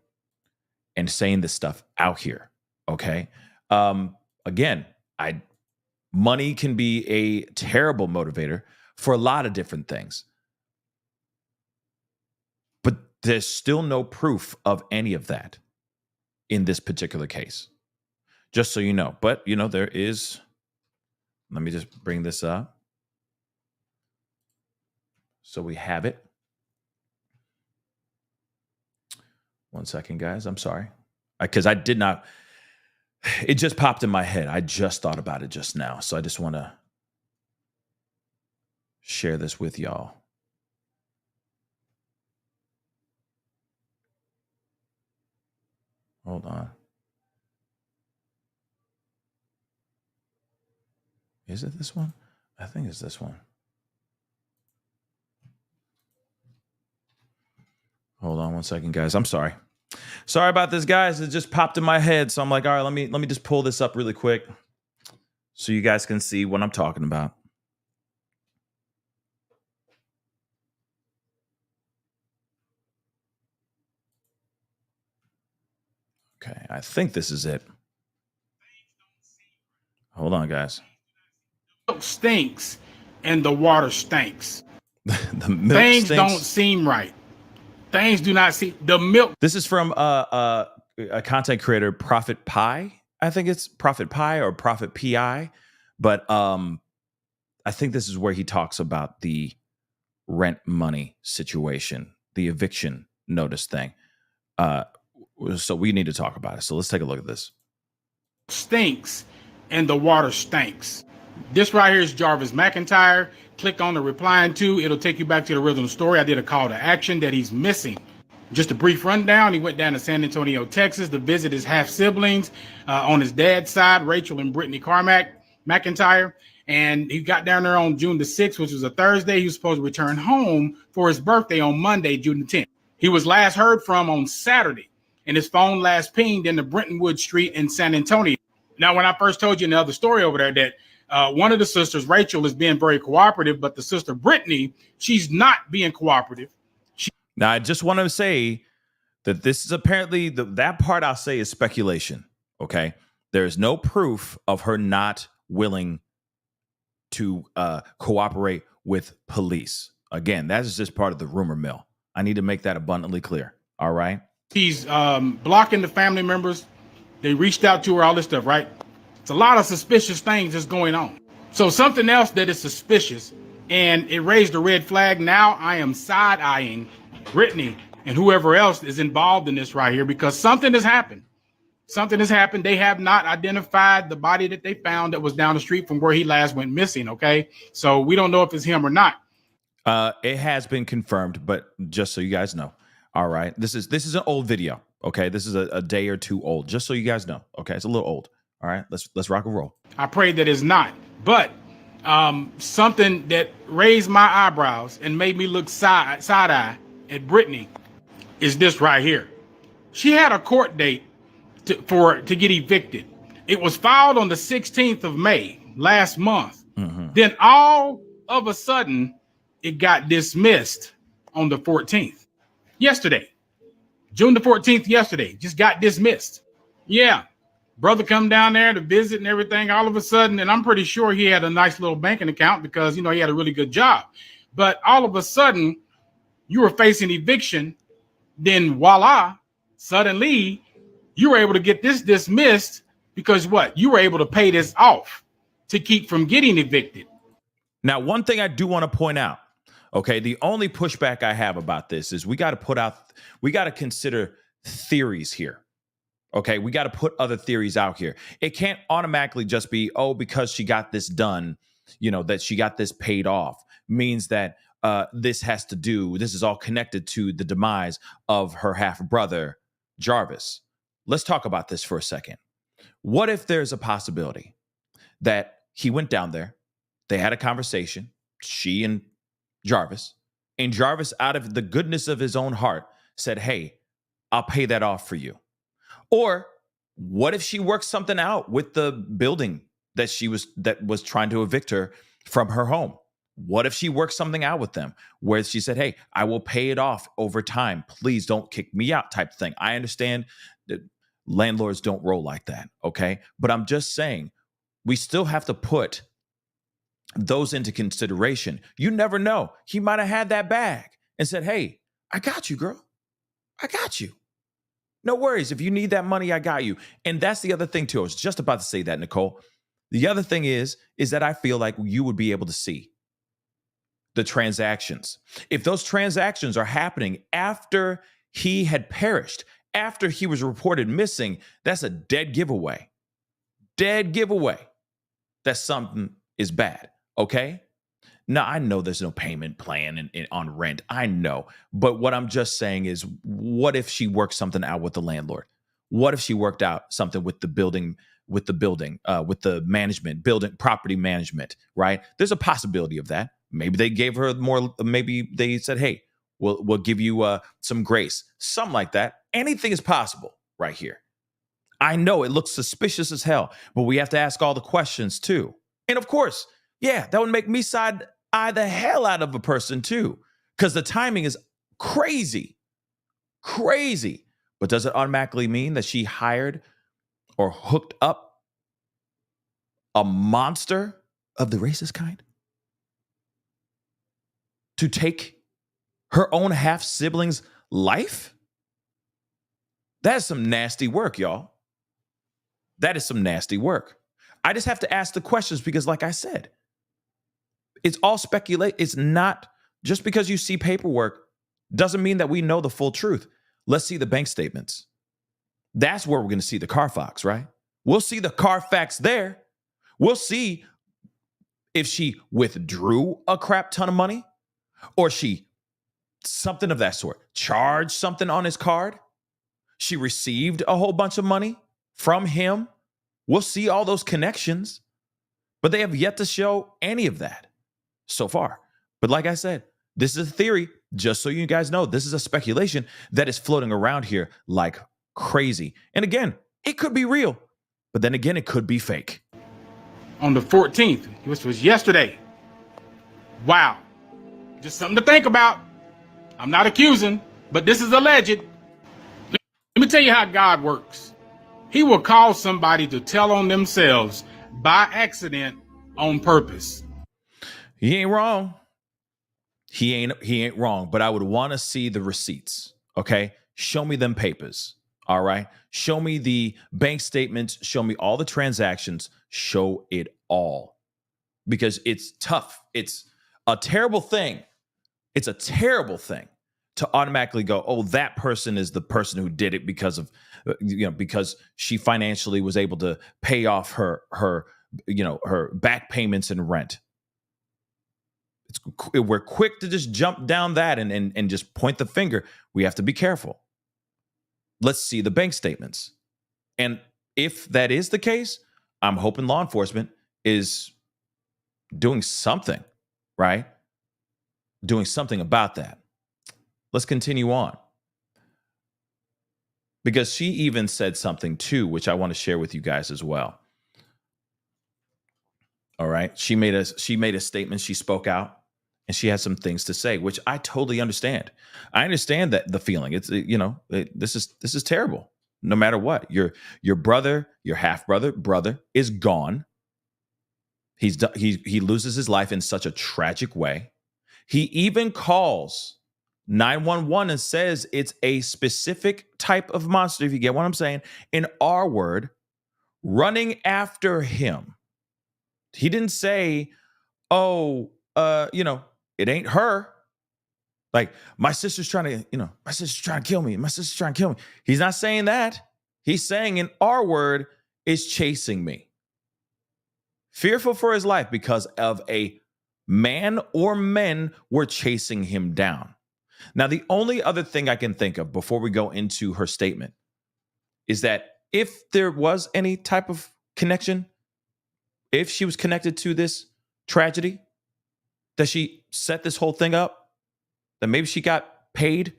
and saying this stuff out here. Okay. Again, money can be a terrible motivator for a lot of different things. But there's still no proof of any of that in this particular case. Just so you know. But, there is, let me just bring this up. So we have it. One second, guys. I'm sorry. Because I did not, it just popped in my head. I just thought about it just now. So I just want to share this with y'all. Hold on. Is it this one? I think it's this one. Hold on one second, guys. I'm sorry. Sorry about this, guys. It just popped in my head. So I'm like, all right, let me just pull this up really quick so you guys can see what I'm talking about. Okay, I think this is it. Hold on, guys. Milk stinks and the water stinks. The milk Things stinks. don't seem right. Things do not seem. The milk. This is from a content creator, Prophet Pie. I think it's Prophet Pie or Prophet PI. But I think this is where he talks about the rent money situation, the eviction notice thing. So we need to talk about it. So let's take a look at this. Stinks and the water stinks. This right here is Jarvis McIntyre. Click on the replying to. It'll take you back to the original story. I did a call to action that he's missing. Just a brief rundown. He went down to San Antonio, Texas to visit his half siblings on his dad's side, Rachel and Brittany McIntyre. And he got down there on June the 6th, which was a Thursday. He was supposed to return home for his birthday on Monday, June the 10th. He was last heard from on Saturday, and his phone last pinged in the Brentonwood Street in San Antonio. Now, when I first told you in the other story over there that one of the sisters, Rachel, is being very cooperative, but the sister, Brittany, she's not being cooperative. Now, I just want to say that this is apparently, that part I'll say is speculation, okay? There is no proof of her not willing to cooperate with police. Again, that is just part of the rumor mill. I need to make that abundantly clear, all right? He's blocking the family members. They reached out to her, all this stuff, right? It's a lot of suspicious things that's going on. So something else that is suspicious, and it raised a red flag. Now I am side-eyeing Brittany and whoever else is involved in this right here because something has happened. Something has happened. They have not identified the body that they found that was down the street from where he last went missing, okay? So we don't know if it's him or not. It has been confirmed, but just so you guys know, all right? This is an old video, okay? This is a day or two old, just so you guys know, okay? It's a little old, All right, let's rock and roll. I pray that it's not. But something that raised my eyebrows and made me look side-eye at Brittany is this right here. She had a court date to get evicted. It was filed on the 16th of May last month. Then all of a sudden, it got dismissed on the 14th. Yesterday, June the 14th, yesterday, just got dismissed. Yeah. Brother come down there to visit and everything all of a sudden, and I'm pretty sure he had a nice little banking account because, you know, he had a really good job. But all of a sudden, you were facing eviction. Then voila, suddenly you were able to get this dismissed because what? You were able to pay this off to keep from getting evicted. Now, one thing I do want to point out, okay, the only pushback I have about this is we got to consider theories here. Okay, we got to put other theories out here. It can't automatically just be, oh, because she got this done, you know, that she got this paid off means that this is all connected to the demise of her half brother, Jarvis. Let's talk about this for a second. What if there's a possibility that he went down there, they had a conversation, she and Jarvis out of the goodness of his own heart said, hey, I'll pay that off for you. Or what if she worked something out with the building that was trying to evict her from her home? What if she worked something out with them where she said, hey, I will pay it off over time. Please don't kick me out type thing. I understand that landlords don't roll like that, okay? But I'm just saying we still have to put those into consideration. You never know. He might have had that bag and said, hey, I got you, girl. I got you. No worries. If you need that money, I got you. And that's the other thing, too. I was just about to say that, Nicole. The other thing is that I feel like you would be able to see the transactions. If those transactions are happening after he had perished, after he was reported missing, that's a dead giveaway. Dead giveaway that something is bad, okay? Now, I know there's no payment plan on rent. I know. But what I'm just saying is, what if she worked something out with the landlord? What if she worked out something with the building, with the management, building, property management, right? There's a possibility of that. Maybe they gave her more. Maybe they said, hey, we'll give you some grace. Something like that. Anything is possible right here. I know it looks suspicious as hell, but we have to ask all the questions too. And of course, yeah, that would make me side-eye the hell out of a person too, because the timing is crazy. Crazy. But does it automatically mean that she hired or hooked up a monster of the racist kind to take her own half-sibling's life? That's some nasty work, y'all. That is some nasty work. I just have to ask the questions because, like I said, it's all speculate. It's not just because you see paperwork doesn't mean that we know the full truth. Let's see the bank statements. That's where we're going to see the Carfax, right? We'll see the Carfax there. We'll see if she withdrew a crap ton of money or she something of that sort, charged something on his card. She received a whole bunch of money from him. We'll see all those connections, but they have yet to show any of that so far. But like I said, this is a theory, just so you guys know, this is a speculation that is floating around here like crazy. And again, it could be real, but then again, it could be fake. On the 14th, which was yesterday. Wow. Just something to think about. I'm not accusing, but this is alleged. Let me tell you how God works. He will cause somebody to tell on themselves by accident on purpose. He ain't wrong. He ain't wrong, but I would want to see the receipts, okay? Show me them papers, all right? Show me the bank statements. Show me all the transactions. Show it all. Because it's tough. It's a terrible thing. It's a terrible thing to automatically go, oh, that person is the person who did it because of, because she financially was able to pay off her back payments and rent. We're quick to just jump down that and just point the finger. We have to be careful. Let's see the bank statements. And if that is the case, I'm hoping law enforcement is doing something, right? Doing something about that. Let's continue on. Because she even said something too, which I want to share with you guys as well. All right. She made a statement. She spoke out and she has some things to say, which I totally understand. I understand that the feeling. It's, this is terrible. No matter what, your brother, your half brother is gone. He loses his life in such a tragic way. He even calls 911 and says it's a specific type of monster, if you get what I'm saying, in our word, running after him. He didn't say, it ain't her. Like, my sister's trying to kill me. My sister's trying to kill me. He's not saying that. He's saying in our word is chasing me. Fearful for his life because of a man or men were chasing him down. Now, the only other thing I can think of before we go into her statement is that if there was any type of connection, if she was connected to this tragedy, that she set this whole thing up, that maybe she got paid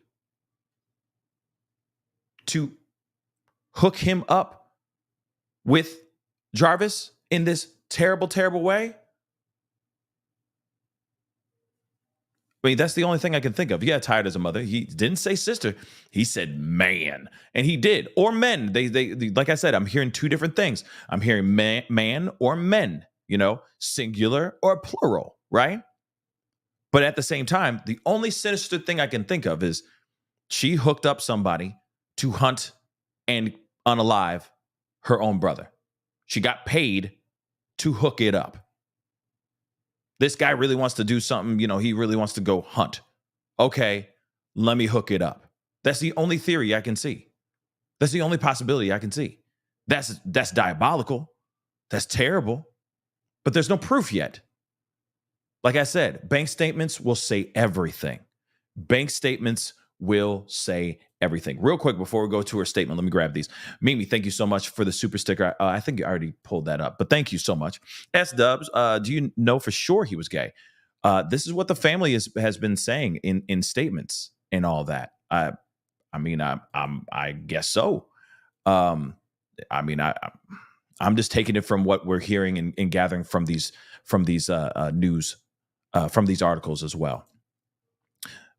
to hook him up with Jarvis in this terrible, terrible way. I mean, that's the only thing I can think of. Yeah, tired as a mother. He didn't say sister. He said man. And he did. Or men. They like I said, I'm hearing two different things. I'm hearing man or men, singular or plural, right? But at the same time, the only sinister thing I can think of is she hooked up somebody to hunt and unalive her own brother. She got paid to hook it up. This guy really wants to do something, he really wants to go hunt. Okay, let me hook it up. That's the only theory I can see. That's the only possibility I can see. That's diabolical. That's terrible. But there's no proof yet. Like I said, bank statements will say everything. Bank statements will say everything. Real quick, before we go to her statement, let me grab these. Mimi, thank you so much for the super sticker. I think I already pulled that up, but thank you so much. S-Dubs, do you know for sure he was gay? This is what the family has been saying in statements and all that. I guess so. I'm just taking it from what we're hearing and gathering from these news, from these articles as well.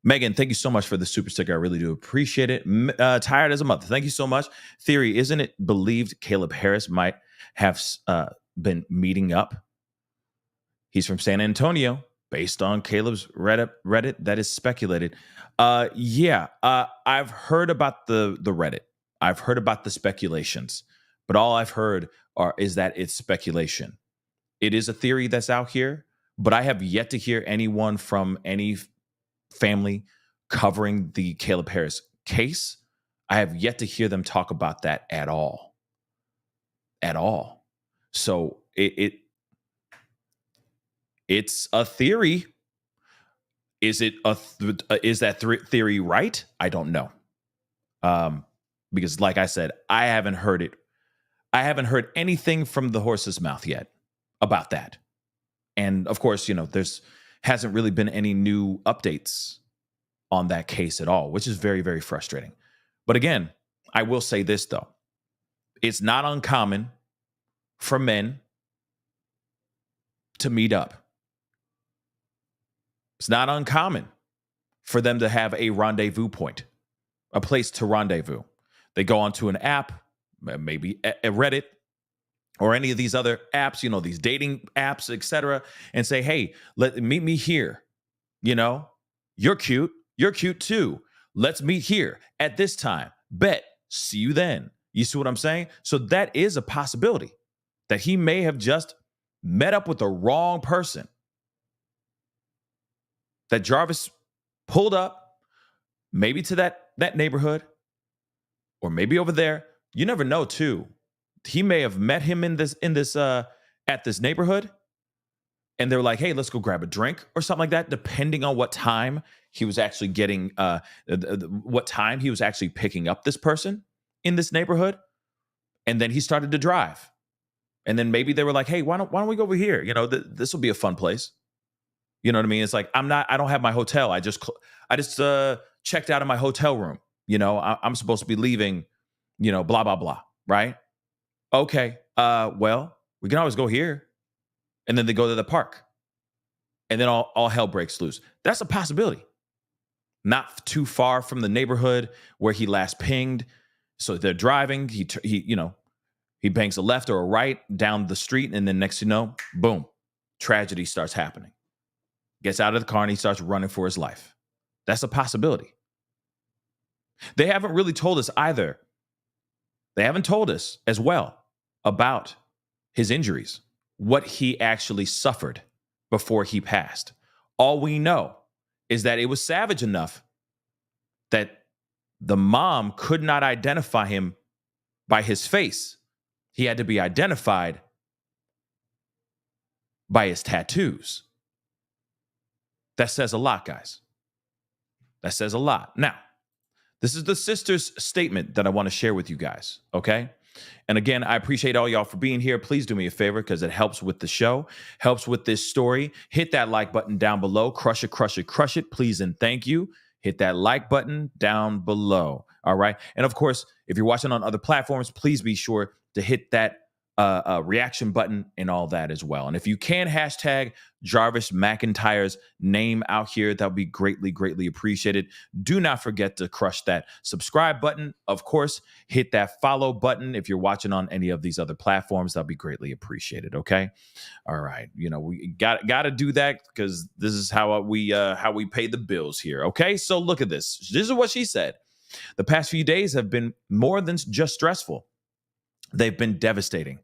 Megan, thank you so much for the super sticker. I really do appreciate it. Tired as a mother. Thank you so much. Theory, isn't it believed Caleb Harris might have been meeting up? He's from San Antonio. Based on Caleb's Reddit, that is speculated. I've heard about the Reddit. I've heard about the speculations. But all I've heard is that it's speculation. It is a theory that's out here, but I have yet to hear anyone from any family covering the Caleb Harris case. I have yet to hear them talk about that at all. So it's a theory. Is that theory right? I don't know. Because like I said, I haven't heard it. I haven't heard anything from the horse's mouth yet about that. And of course, there's hasn't really been any new updates on that case at all, which is very, very frustrating. But again, I will say this, though. It's not uncommon for men to meet up. It's not uncommon for them to have a rendezvous point, a place to rendezvous. They go onto an app, maybe a Reddit, or any of these other apps, these dating apps, etc., and say, hey, meet me here. You're cute. You're cute too. Let's meet here at this time. Bet. See you then. You see what I'm saying? So that is a possibility that he may have just met up with the wrong person. That Jarvis pulled up, maybe to that neighborhood, or maybe over there. You never know, too. He may have met him at this neighborhood, and they're like, hey, let's go grab a drink or something like that, depending on what time he was actually what time he was actually picking up this person in this neighborhood. And then he started to drive. And then maybe they were like, hey, why don't we go over here? You know, this will be a fun place. You know what I mean? It's like, I don't have my hotel. I just checked out of my hotel room. You know, I'm supposed to be leaving, you know, blah, blah, blah. Right. Okay. Well, we can always go here. And then they go to the park. And then all hell breaks loose. That's a possibility. Not too far from the neighborhood where he last pinged. So they're driving. He banks a left or a right down the street. And then next, you know, boom, tragedy starts happening. Gets out of the car and he starts running for his life. That's a possibility. They haven't really told us either. They haven't told us as well about his injuries, what he actually suffered before he passed. All we know is that it was savage enough that the mom could not identify him by his face. He had to be identified by his tattoos. That says a lot, guys. That says a lot. Now, this is the sister's statement that I want to share with you guys, okay? And again, I appreciate all y'all for being here. Please do me a favor because it helps with the show, helps with this story. Hit that like button down below. Crush it, crush it, crush it. Please and thank you. Hit that like button down below, all right? And of course, if you're watching on other platforms, please be sure to hit that reaction button and all that as well. And if you can hashtag Jarvis McIntyre's name out here, that would be greatly, greatly appreciated. Do not forget to crush that subscribe button. Of course, hit that follow button if you're watching on any of these other platforms. That'll be greatly appreciated. Okay. All right. You know, we got to do that because this is how we pay the bills here. Okay. So look at this. This is what she said. The past few days have been more than just stressful. They've been devastating.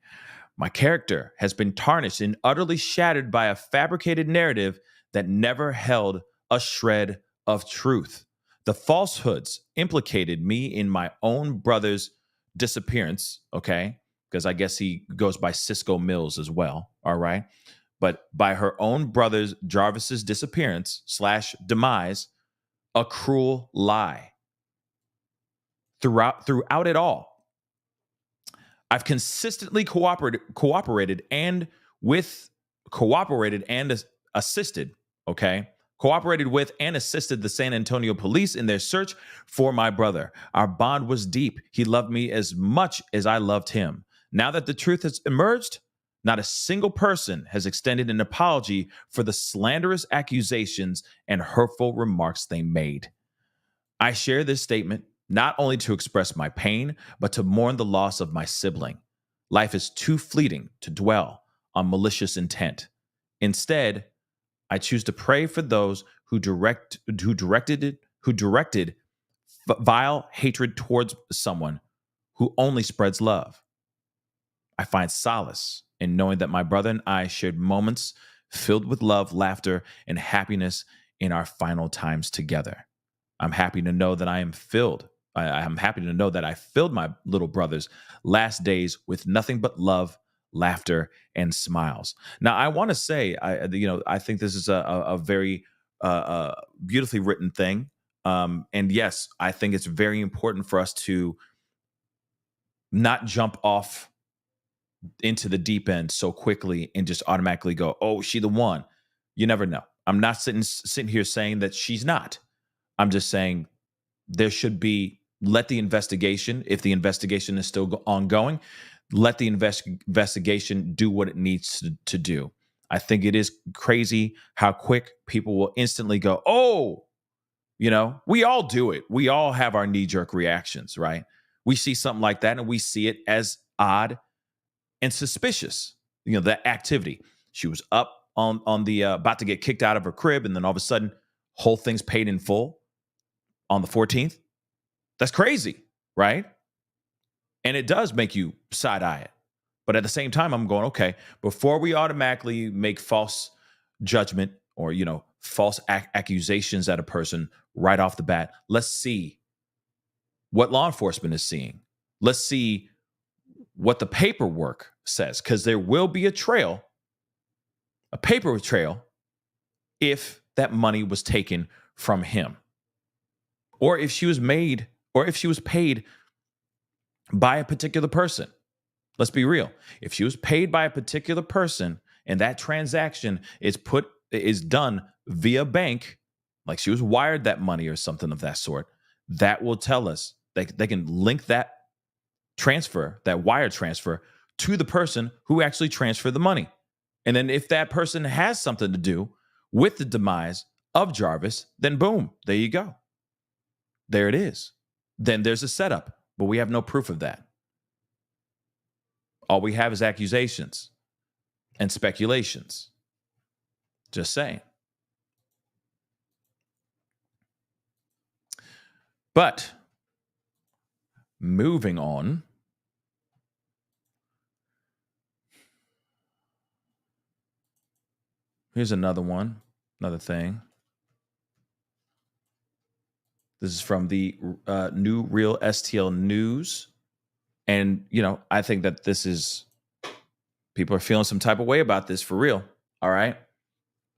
My character has been tarnished and utterly shattered by a fabricated narrative that never held a shred of truth. The falsehoods implicated me in my own brother's disappearance, okay? Because I guess he goes by Cisco Mills as well, all right? But by her own brother's, Jarvis's disappearance / demise, a cruel lie. Throughout it all, I've consistently cooperated and assisted the San Antonio police in their search for my brother. Our bond was deep. He loved me as much as I loved him. Now that the truth has emerged, not a single person has extended an apology for the slanderous accusations and hurtful remarks they made. I share this statement not only to express my pain, but to mourn the loss of my sibling. Life is too fleeting to dwell on malicious intent. Instead, I choose to pray for those who directed vile hatred towards someone who only spreads love. I find solace in knowing that my brother and I shared moments filled with love, laughter, and happiness in our final times together. I'm happy to know that I'm happy to know that I filled my little brother's last days with nothing but love, laughter, and smiles. Now, I want to say, I think this is a very beautifully written thing. And yes, I think it's very important for us to not jump off into the deep end so quickly and just automatically go, oh, she the one. You never know. I'm not sitting here saying that she's not. I'm just saying there should be, let the investigation, if the investigation is still ongoing, let the investigation do what it needs to do. I think it is crazy how quick people will instantly go, oh, you know, we all do it. We all have our knee-jerk reactions, right? We see something like that and we see it as odd and suspicious, you know, that activity. She was up on the about to get kicked out of her crib, and then all of a sudden, whole thing's paid in full on the 14th. That's crazy, right? And it does make you side-eye it. But at the same time, I'm going, okay, before we automatically make false judgment or, you know, false accusations at a person right off the bat, let's see what law enforcement is seeing. Let's see what the paperwork says, because there will be a paper trail, if that money was taken from him, or if she was paid by a particular person. Let's be real. If she was paid by a particular person and that transaction is done via bank, like she was wired that money or something of that sort, that will tell us they can link that transfer, that wire transfer, to the person who actually transferred the money. And then if that person has something to do with the demise of Jarvis, then boom, there you go. There it is. Then there's a setup, but we have no proof of that. All we have is accusations and speculations. Just saying. But moving on. Here's another one, another thing. This is from the New Real STL News. And, I think that people are feeling some type of way about this for real. All right.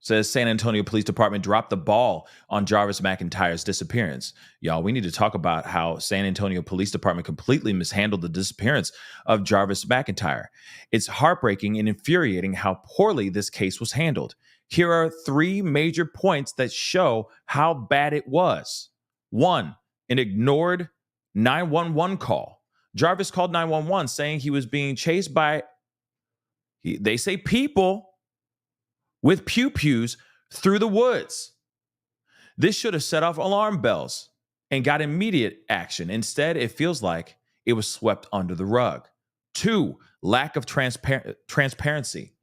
Says San Antonio Police Department dropped the ball on Jarvis McIntyre's disappearance. Y'all, we need to talk about how San Antonio Police Department completely mishandled the disappearance of Jarvis McIntyre. It's heartbreaking and infuriating how poorly this case was handled. Here are 3 major points that show how bad it was. 1, an ignored 911 call. Jarvis called 911 saying he was being chased by, they say, people with pew-pews through the woods. This should have set off alarm bells and got immediate action. Instead, it feels like it was swept under the rug. 2, lack of transparency.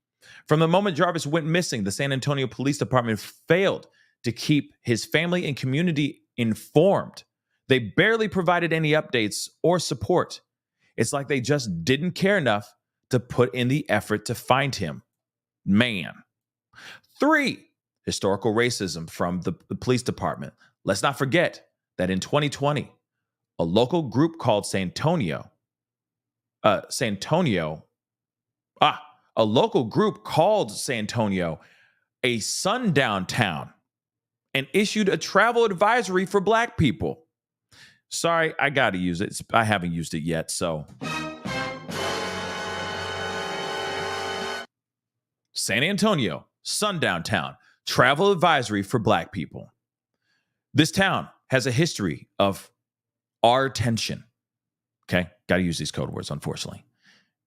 From the moment Jarvis went missing, the San Antonio Police Department failed to keep his family and community informed. They barely provided any updates or support. It's like they just didn't care enough to put in the effort to find him. Man. 3, historical racism from the police department. Let's not forget that in 2020, a local group called a local group called San Antonio a Sundown town and issued a travel advisory for Black people. Sorry, I got to use it. I haven't used it yet, so. San Antonio, Sundown town, travel advisory for Black people. This town has a history of our tension. Okay, got to use these code words, unfortunately.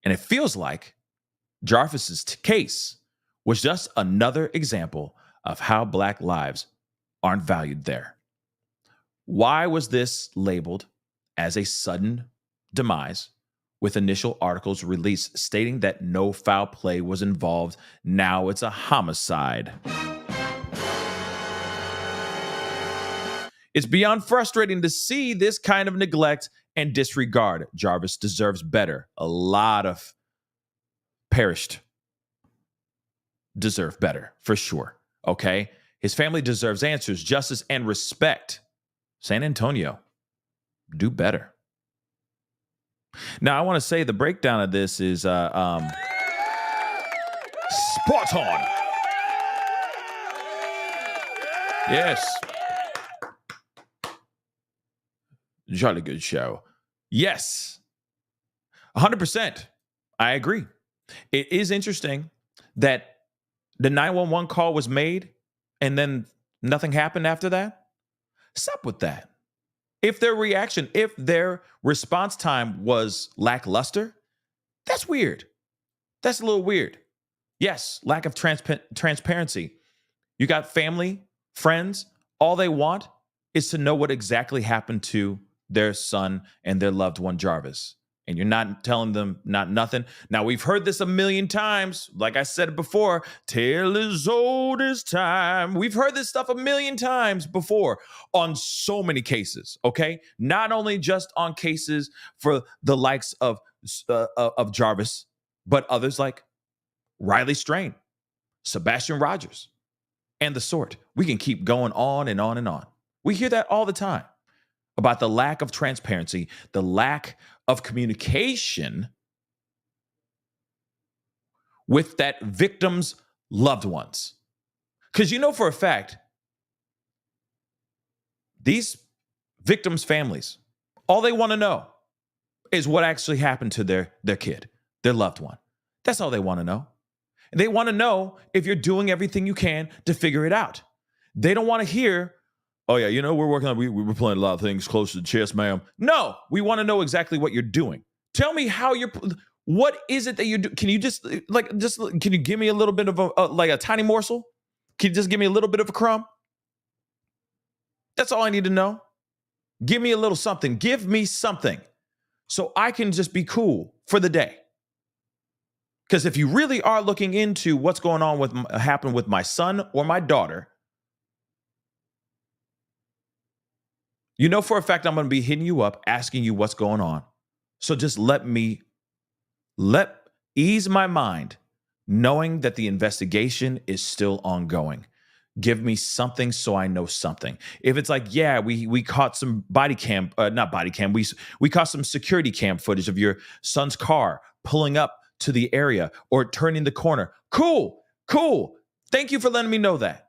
And it feels like Jarvis's case was just another example of how Black lives aren't valued there. Why was this labeled as a sudden demise with initial articles released stating that no foul play was involved? Now it's a homicide. It's beyond frustrating to see this kind of neglect and disregard. Jarvis deserves better. A lot of perished deserve better, for sure. Okay? His family deserves answers, justice, and respect. San Antonio, do better. Now, I want to say the breakdown of this is spot on. Yes. Jolly good show. Yes. 100%. I agree. It is interesting that the 911 call was made and then nothing happened after that. What's up with that? If their response time was lackluster, that's weird. That's a little weird. Yes, lack of transparency. You got family, friends, all they want is to know what exactly happened to their son and their loved one, Jarvis. And you're not telling them nothing. Now, we've heard this a million times. Like I said before, tale as old as time. We've heard this stuff a million times before on so many cases, okay? Not only just on cases for the likes of Jarvis, but others like Riley Strain, Sebastian Rogers, and the sort. We can keep going on and on and on. We hear that all the time about the lack of transparency, the lack of communication with that victim's loved ones. Because you know for a fact, these victims' families, all they want to know is what actually happened to their kid. their loved one. That's all they want to know. And they want to know if you're doing everything you can to figure it out. They don't want to hear, oh yeah, we're working on, we're playing a lot of things close to the chest, ma'am. No, we want to know exactly what you're doing. Tell me how what is it that you do? Can you can you give me a little bit of a tiny morsel? Can you just give me a little bit of a crumb? That's all I need to know. Give me a little something. Give me something so I can just be cool for the day. Because if you really are looking into what's going on happened with my son or my daughter, you know for a fact I'm going to be hitting you up, asking you what's going on. So just ease my mind, knowing that the investigation is still ongoing. Give me something so I know something. If it's like, yeah, we caught some we caught some security cam footage of your son's car pulling up to the area or turning the corner. Cool. Thank you for letting me know that.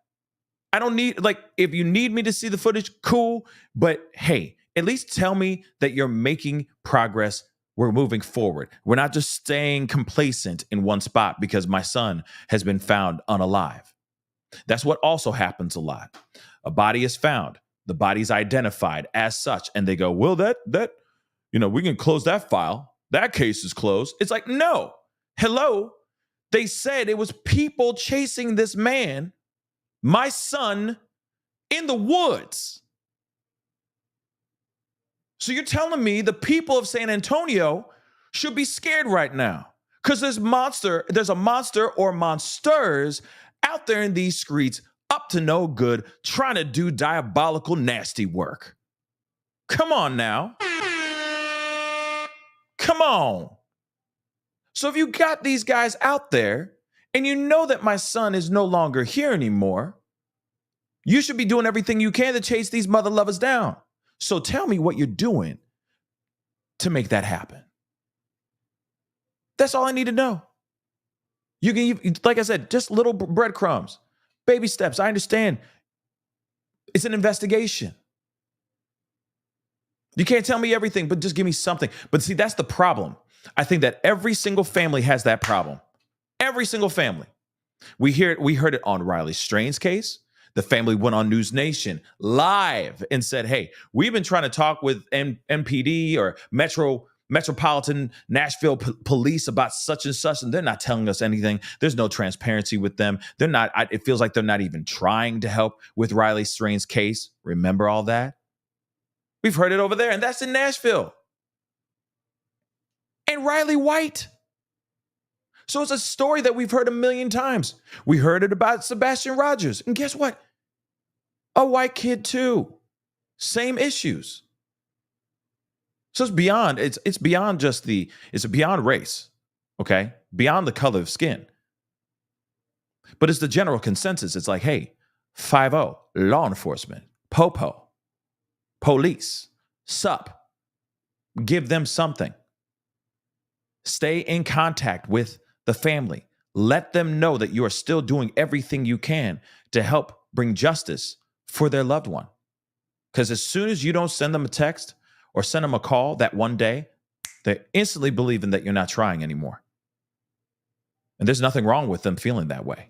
I don't need, if you need me to see the footage, cool. But hey, at least tell me that you're making progress. We're moving forward. We're not just staying complacent in one spot because my son has been found unalive. That's what also happens a lot. A body is found. The body's identified as such. And they go, well, that we can close that file. That case is closed. It's like, no. Hello. They said it was people chasing this man, my son, in the woods. So you're telling me the people of San Antonio should be scared right now because there's a monster or monsters out there in these streets up to no good, trying to do diabolical, nasty work. Come on now. Come on. So if you got these guys out there and you know that my son is no longer here anymore, you should be doing everything you can to chase these mother lovers down. So tell me what you're doing to make that happen. That's all I need to know. You can, like I said, just little breadcrumbs, baby steps. I understand. It's an investigation. You can't tell me everything, but just give me something. But see, that's the problem. I think that every single family has that problem. Every single family. We heard it on Riley Strain's case. The family went on News Nation live and said, hey, we've been trying to talk with MPD or Metropolitan Nashville police about such and such, and they're not telling us anything. There's no transparency with them. They're not, it feels like they're not even trying to help with Riley Strain's case. Remember all that? We've heard it over there, and that's in Nashville. And Riley White. So it's a story that we've heard a million times. We heard it about Sebastian Rogers. And guess what? A white kid too. Same issues. So it's beyond race, okay? Beyond the color of skin. But it's the general consensus. It's like, hey, 5-0, law enforcement, popo, police, sup, give them something. Stay in contact with the family. Let them know that you are still doing everything you can to help bring justice for their loved one. Because as soon as you don't send them a text or send them a call that one day, they're instantly believing that you're not trying anymore. And there's nothing wrong with them feeling that way.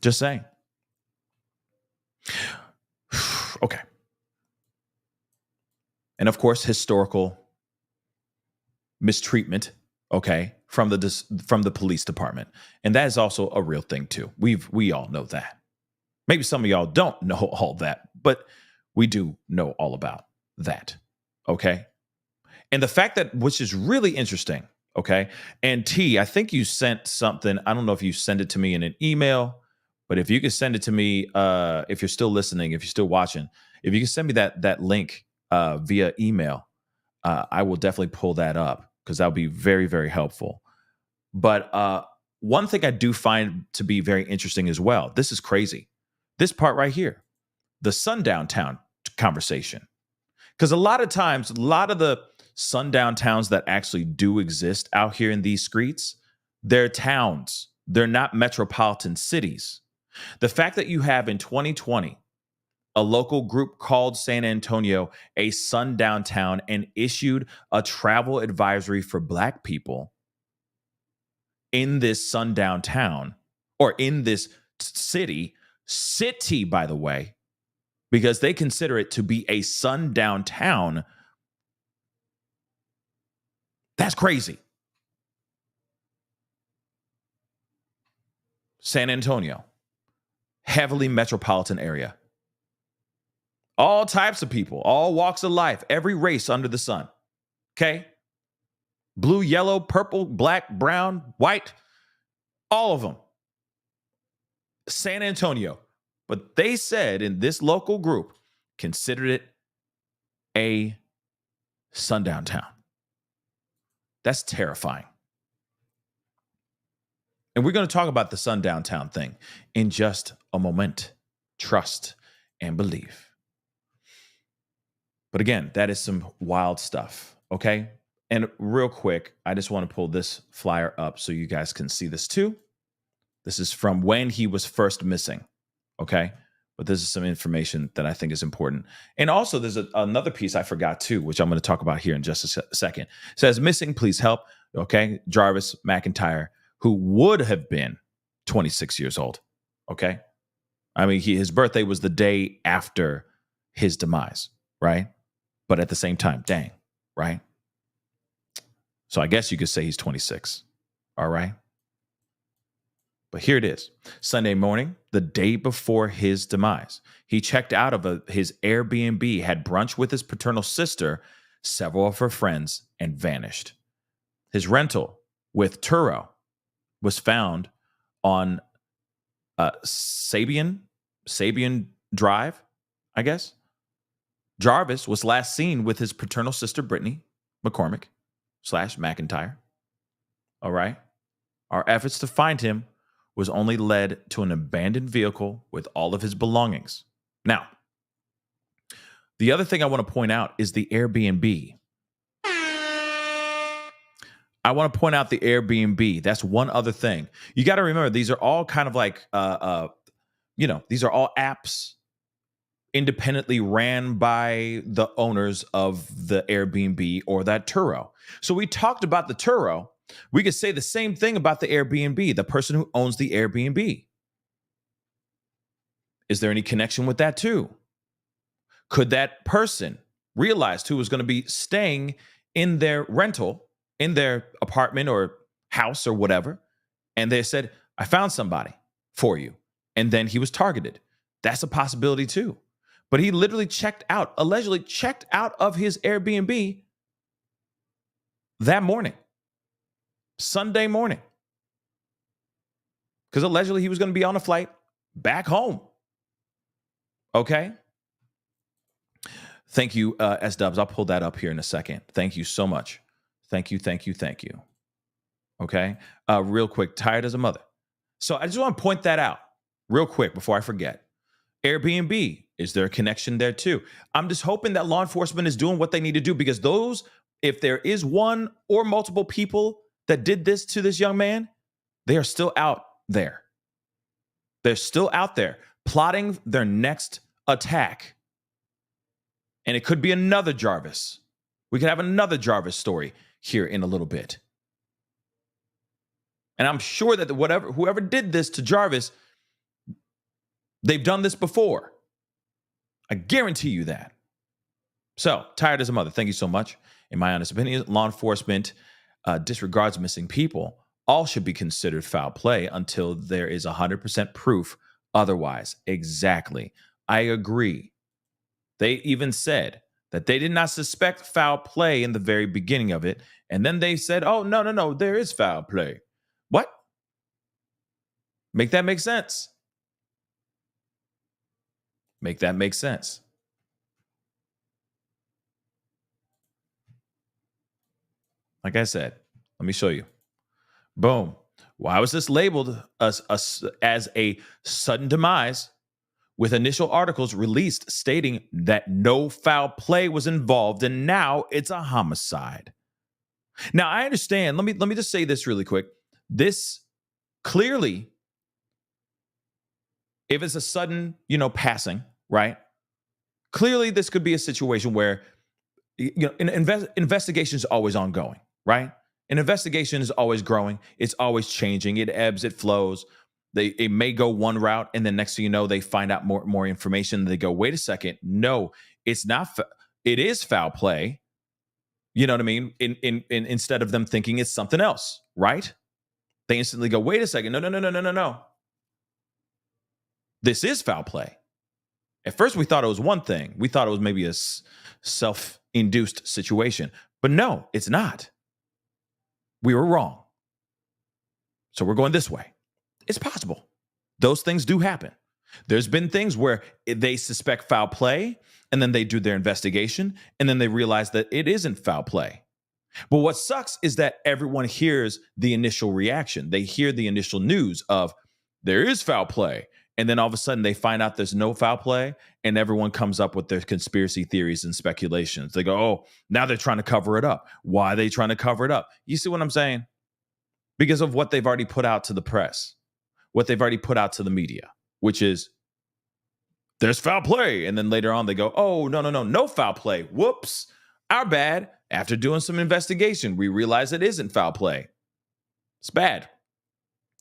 Just saying. Okay. And of course, historical mistreatment, okay, from the police department. And that is also a real thing too. We all know that. Maybe some of y'all don't know all that, but we do know all about that, okay? And the fact that, which is really interesting, okay? And T, I think you sent something. I don't know if you sent it to me in an email, but if you could send it to me, if you're still listening, if you're still watching, if you can send me that link via email, I will definitely pull that up because that would be very, very helpful. But one thing I do find to be very interesting as well, this is crazy. This part right here, the Sundown town conversation. Because a lot of times, a lot of the sundown towns that actually do exist out here in these streets, they're towns. They're not metropolitan cities. The fact that you have in 2020 A local group called San Antonio a sundown town and issued a travel advisory for Black people in this sundown town, or in this city, by the way, because they consider it to be a sundown town. That's crazy. San Antonio, heavily metropolitan area. All types of people, all walks of life, every race under the sun. Okay? Blue, yellow, purple, black, brown, white, all of them. San Antonio. But they said in this local group, considered it a sundown town. That's terrifying. And we're going to talk about the sundown town thing in just a moment. Trust and believe. But again, that is some wild stuff, okay? And real quick, I just want to pull this flyer up so you guys can see this too. This is from when he was first missing, okay? But this is some information that I think is important. And also, there's another piece I forgot too, which I'm going to talk about here in just a second. It says, missing, please help, okay? Jarvis McIntyre, who would have been 26 years old, okay? I mean, his birthday was the day after his demise, right? But at the same time, dang, right? So I guess you could say he's 26, all right? But here it is. Sunday morning, the day before his demise, he checked out of his Airbnb, had brunch with his paternal sister, several of her friends, and vanished. His rental with Turo was found on Sabian Drive, I guess. Jarvis was last seen with his paternal sister, Brittany McCormick / McIntyre. All right. Our efforts to find him was only led to an abandoned vehicle with all of his belongings. Now, the other thing I want to point out is the Airbnb. I want to point out the Airbnb. That's one other thing. You got to remember, these are all kind of like, these are all apps independently ran by the owners of the Airbnb or that Turo. So we talked about the Turo. We could say the same thing about the Airbnb, the person who owns the Airbnb. Is there any connection with that too? Could that person realize who was going to be staying in their rental, in their apartment or house or whatever, and they said, I found somebody for you, and then he was targeted? That's a possibility too. But he literally allegedly checked out of his Airbnb that morning, Sunday morning, because allegedly he was going to be on a flight back home. Okay. Thank you, S-Dubs. I'll pull that up here in a second. Thank you so much. Thank you. Okay. Real quick, tired as a mother. So I just want to point that out real quick before I forget. Airbnb, is there a connection there too? I'm just hoping that law enforcement is doing what they need to do, because if there is one or multiple people that did this to this young man, they are still out there. They're still out there plotting their next attack. And it could be another Jarvis. We could have another Jarvis story here in a little bit. And I'm sure that whoever did this to Jarvis, they've done this before. I guarantee you that. So, tired as a mother. Thank you so much. In my honest opinion, law enforcement disregards missing people. All should be considered foul play until there is 100% proof otherwise. Exactly. I agree. They even said that they did not suspect foul play in the very beginning of it. And then they said, oh, no, there is foul play. What? Make that make sense. Make that make sense. Like I said, let me show you. Boom. Why was this labeled as a sudden demise, with initial articles released stating that no foul play was involved, and now it's a homicide? Now, I understand. Let me just say this really quick. This clearly, if it's a sudden, passing, right? Clearly, this could be a situation where an investigation is always ongoing, right? An investigation is always growing. It's always changing. It ebbs, it flows. It may go one route, and then next thing you know, they find out more information. They go, wait a second, no, it's not. It is foul play. You know what I mean? Instead of them thinking it's something else, right? They instantly go, wait a second, no. This is foul play. At first, we thought it was one thing. We thought it was maybe a self-induced situation. But no, it's not. We were wrong. So we're going this way. It's possible. Those things do happen. There's been things where they suspect foul play, and then they do their investigation, and then they realize that it isn't foul play. But what sucks is that everyone hears the initial reaction. They hear the initial news of there is foul play. And then all of a sudden they find out there's no foul play, and everyone comes up with their conspiracy theories and speculations. They go, oh, now they're trying to cover it up. Why are they trying to cover it up? You see what I'm saying? Because of what they've already put out to the press, what they've already put out to the media, which is there's foul play. And then later on they go, oh, no foul play. Whoops, our bad. After doing some investigation, we realize it isn't foul play. It's bad.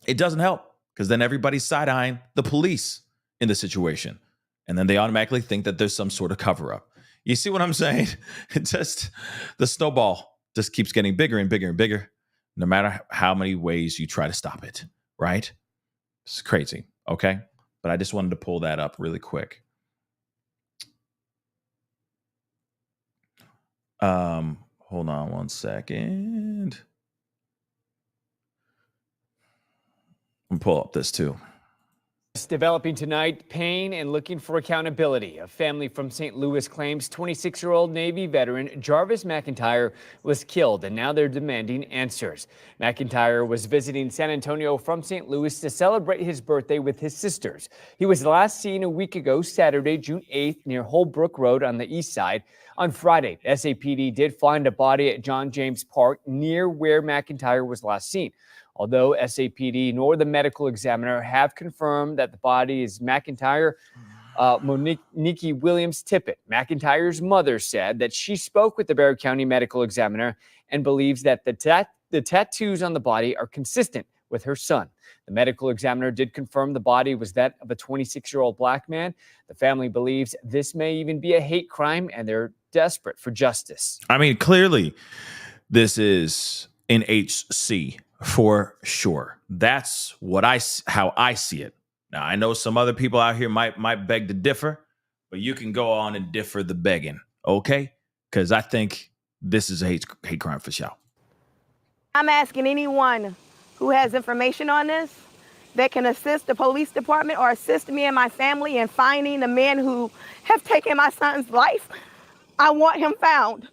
It doesn't help. Because then everybody's side-eyeing the police in the situation. And then they automatically think that there's some sort of cover-up. You see what I'm saying? It just, the snowball just keeps getting bigger and bigger and bigger, no matter how many ways you try to stop it, right? It's crazy, okay? But I just wanted to pull that up really quick. Hold on one second. I'm gonna pull up this too. Developing tonight, pain and looking for accountability. A family from St. Louis claims 26-year-old Navy veteran Jarvis McIntyre was killed, and now they're demanding answers. McIntyre was visiting San Antonio from St. Louis to celebrate his birthday with his sisters. He was last seen a week ago, Saturday, June 8th, near Holbrook Road on the east side. On Friday, SAPD did find a body at John James Park near where McIntyre was last seen. Although SAPD nor the medical examiner have confirmed that the body is McIntyre, Monique Williams Tippett, McIntyre's mother, said that she spoke with the Bexar County medical examiner and believes that the tattoos on the body are consistent with her son. The medical examiner did confirm the body was that of a 26-year-old black man. The family believes this may even be a hate crime, and they're desperate for justice. I mean, clearly, this is an HC. For sure. That's how I see it. Now, I know some other people out here might beg to differ, but you can go on and differ the begging, okay? Because I think this is a hate crime for sure. I'm asking anyone who has information on this that can assist the police department or assist me and my family in finding the men who have taken my son's life. I want him found.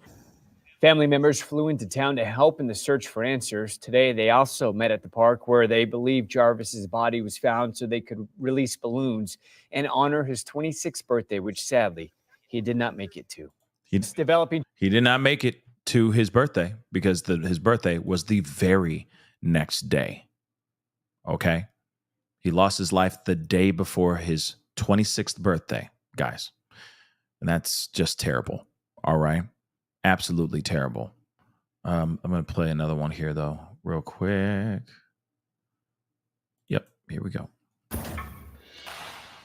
Family members flew into town to help in the search for answers. Today, they also met at the park where they believe Jarvis's body was found so they could release balloons and honor his 26th birthday, which sadly, he did not make it to. He did not make it to his birthday because his birthday was the very next day. Okay? He lost his life the day before his 26th birthday, guys. And that's just terrible. All right? Absolutely terrible. I'm going to play another one here, though, real quick. Yep, here we go.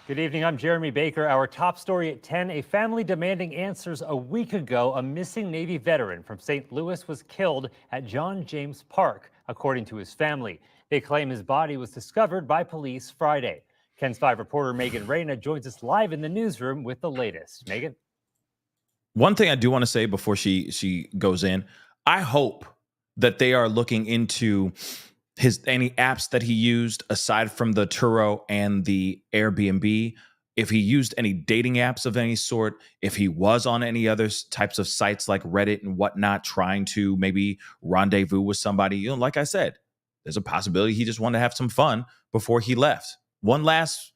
Good evening. I'm Jeremy Baker. Our top story at 10, a family demanding answers a week ago. A missing Navy veteran from St. Louis was killed at John James Park, according to his family. They claim his body was discovered by police Friday. KENS 5 reporter Megan Reyna joins us live in the newsroom with the latest. Megan? One thing I do want to say before she goes in, I hope that they are looking into any apps that he used aside from the Turo and the Airbnb. If he used any dating apps of any sort, if he was on any other types of sites like Reddit and whatnot, trying to maybe rendezvous with somebody. Like I said, there's a possibility he just wanted to have some fun before he left. One last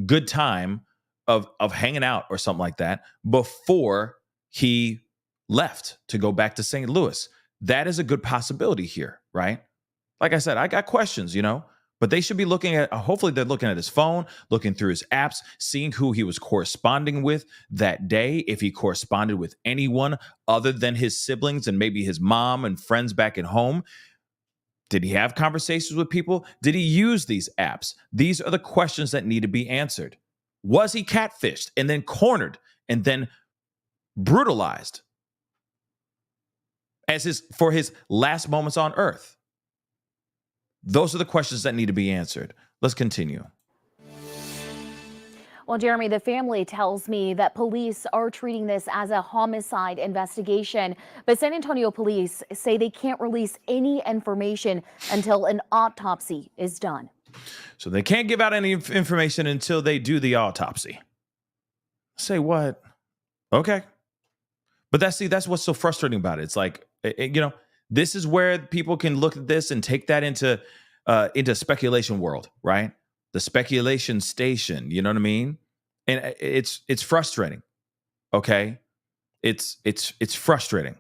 good time of hanging out or something like that before he left to go back to St. Louis. That is a good possibility here, right? Like I said, I got questions, But they should be looking at, hopefully they're looking at his phone, looking through his apps, seeing who he was corresponding with that day, if he corresponded with anyone other than his siblings and maybe his mom and friends back at home. Did he have conversations with people? Did he use these apps? These are the questions that need to be answered. Was he catfished and then cornered and then brutalized for his last moments on earth? Those are the questions that need to be answered. Let's continue. Well, Jeremy, the family tells me that police are treating this as a homicide investigation, but San Antonio police say they can't release any information until an autopsy is done. So they can't give out any information until they do the autopsy. Say what? Okay. But that's what's so frustrating about it. It's like, this is where people can look at this and take that into speculation world, right? The speculation station, you know what I mean? And it's frustrating. Okay? It's frustrating.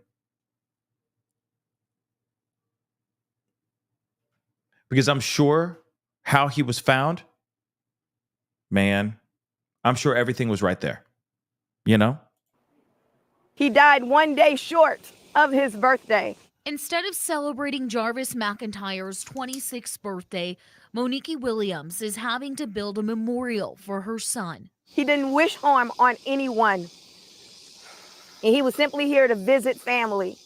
Because I'm sure how he was found, man, I'm sure everything was right there. You know? He died 1 day short of his birthday. Instead of celebrating Jarvis McIntyre's 26th birthday, Monique Williams is having to build a memorial for her son. He didn't wish harm on anyone. And he was simply here to visit family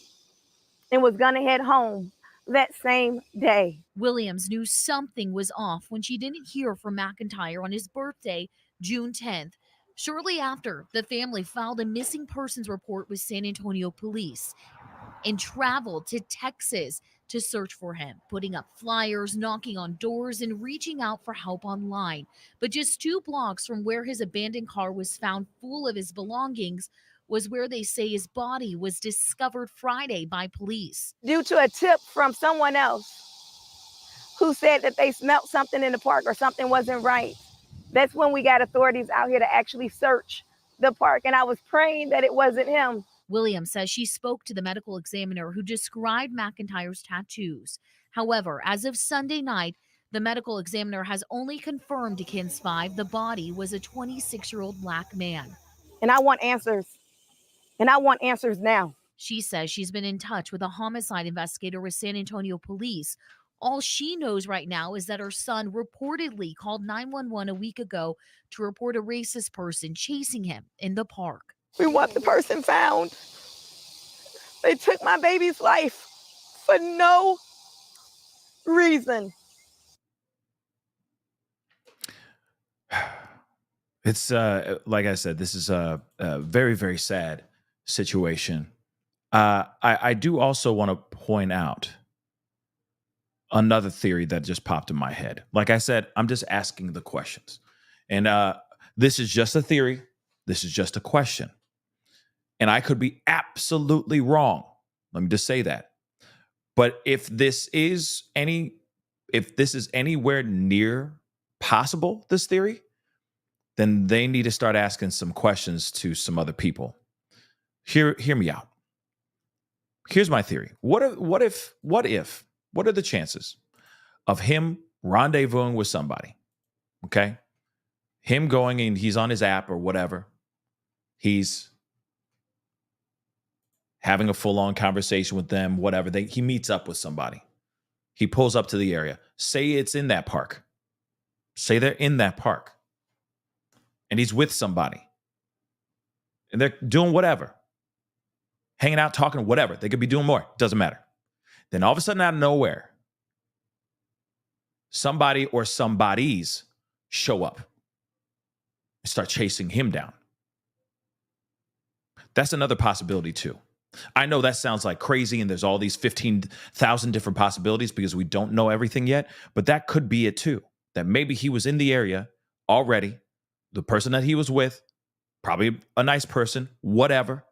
and was going to head home that same day. Williams knew something was off when she didn't hear from McIntyre on his birthday, June 10th. Shortly after, the family filed a missing persons report with San Antonio police and traveled to Texas to search for him, putting up flyers, knocking on doors, and reaching out for help online. But just 2 blocks from where his abandoned car was found full of his belongings was where they say his body was discovered Friday by police. Due to a tip from someone else who said that they smelled something in the park or something wasn't right, that's when we got authorities out here to actually search the park. And I was praying that it wasn't him. Williams says she spoke to the medical examiner who described McIntyre's tattoos. However, as of Sunday night, the medical examiner has only confirmed to KINS 5 the body was a 26-year-old black man. And I want answers. And I want answers now. She says she's been in touch with a homicide investigator with San Antonio police. All she knows right now is that her son reportedly called 911 a week ago to report a racist person chasing him in the park. We want the person found. They took my baby's life for no reason. It's like I said, this is a very, very sad situation. I do also want to point out another theory that just popped in my head. Like I said, I'm just asking the questions. And this is just a theory. This is just a question. And I could be absolutely wrong. Let me just say that. But if this is anywhere near possible, this theory, then they need to start asking some questions to some other people. Hear me out. Here's my theory. What are the chances of him rendezvousing with somebody? Okay? Him going and he's on his app or whatever. He's having a full-on conversation with them, whatever. He meets up with somebody. He pulls up to the area. Say it's in that park. Say they're in that park. And he's with somebody. And they're doing whatever. Hanging out, talking, whatever. They could be doing more. Doesn't matter. Then all of a sudden, out of nowhere, somebody or somebodies show up and start chasing him down. That's another possibility too. I know that sounds like crazy and there's all these 15,000 different possibilities because we don't know everything yet, but that could be it too. That maybe he was in the area already. The person that he was with, probably a nice person, whatever.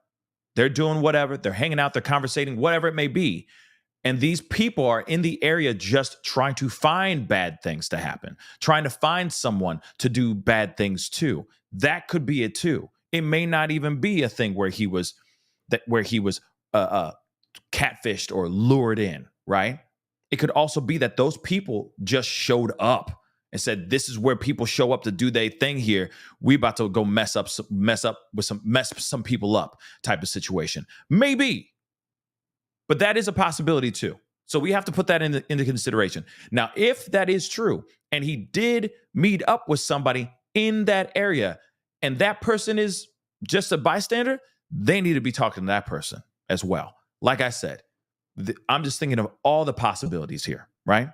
They're doing whatever. They're hanging out. They're conversating, whatever it may be. And these people are in the area just trying to find bad things to happen, trying to find someone to do bad things too. That could be it too. It may not even be a thing where he was catfished or lured in, right? it could also be that those people just showed up and said, this is where people show up to do their thing here. We about to go mess some people up type of situation. Maybe. But that is a possibility too. So we have to put that into consideration. Now, if that is true, and he did meet up with somebody in that area, and that person is just a bystander, they need to be talking to that person as well. Like I said, I'm just thinking of all the possibilities here, right?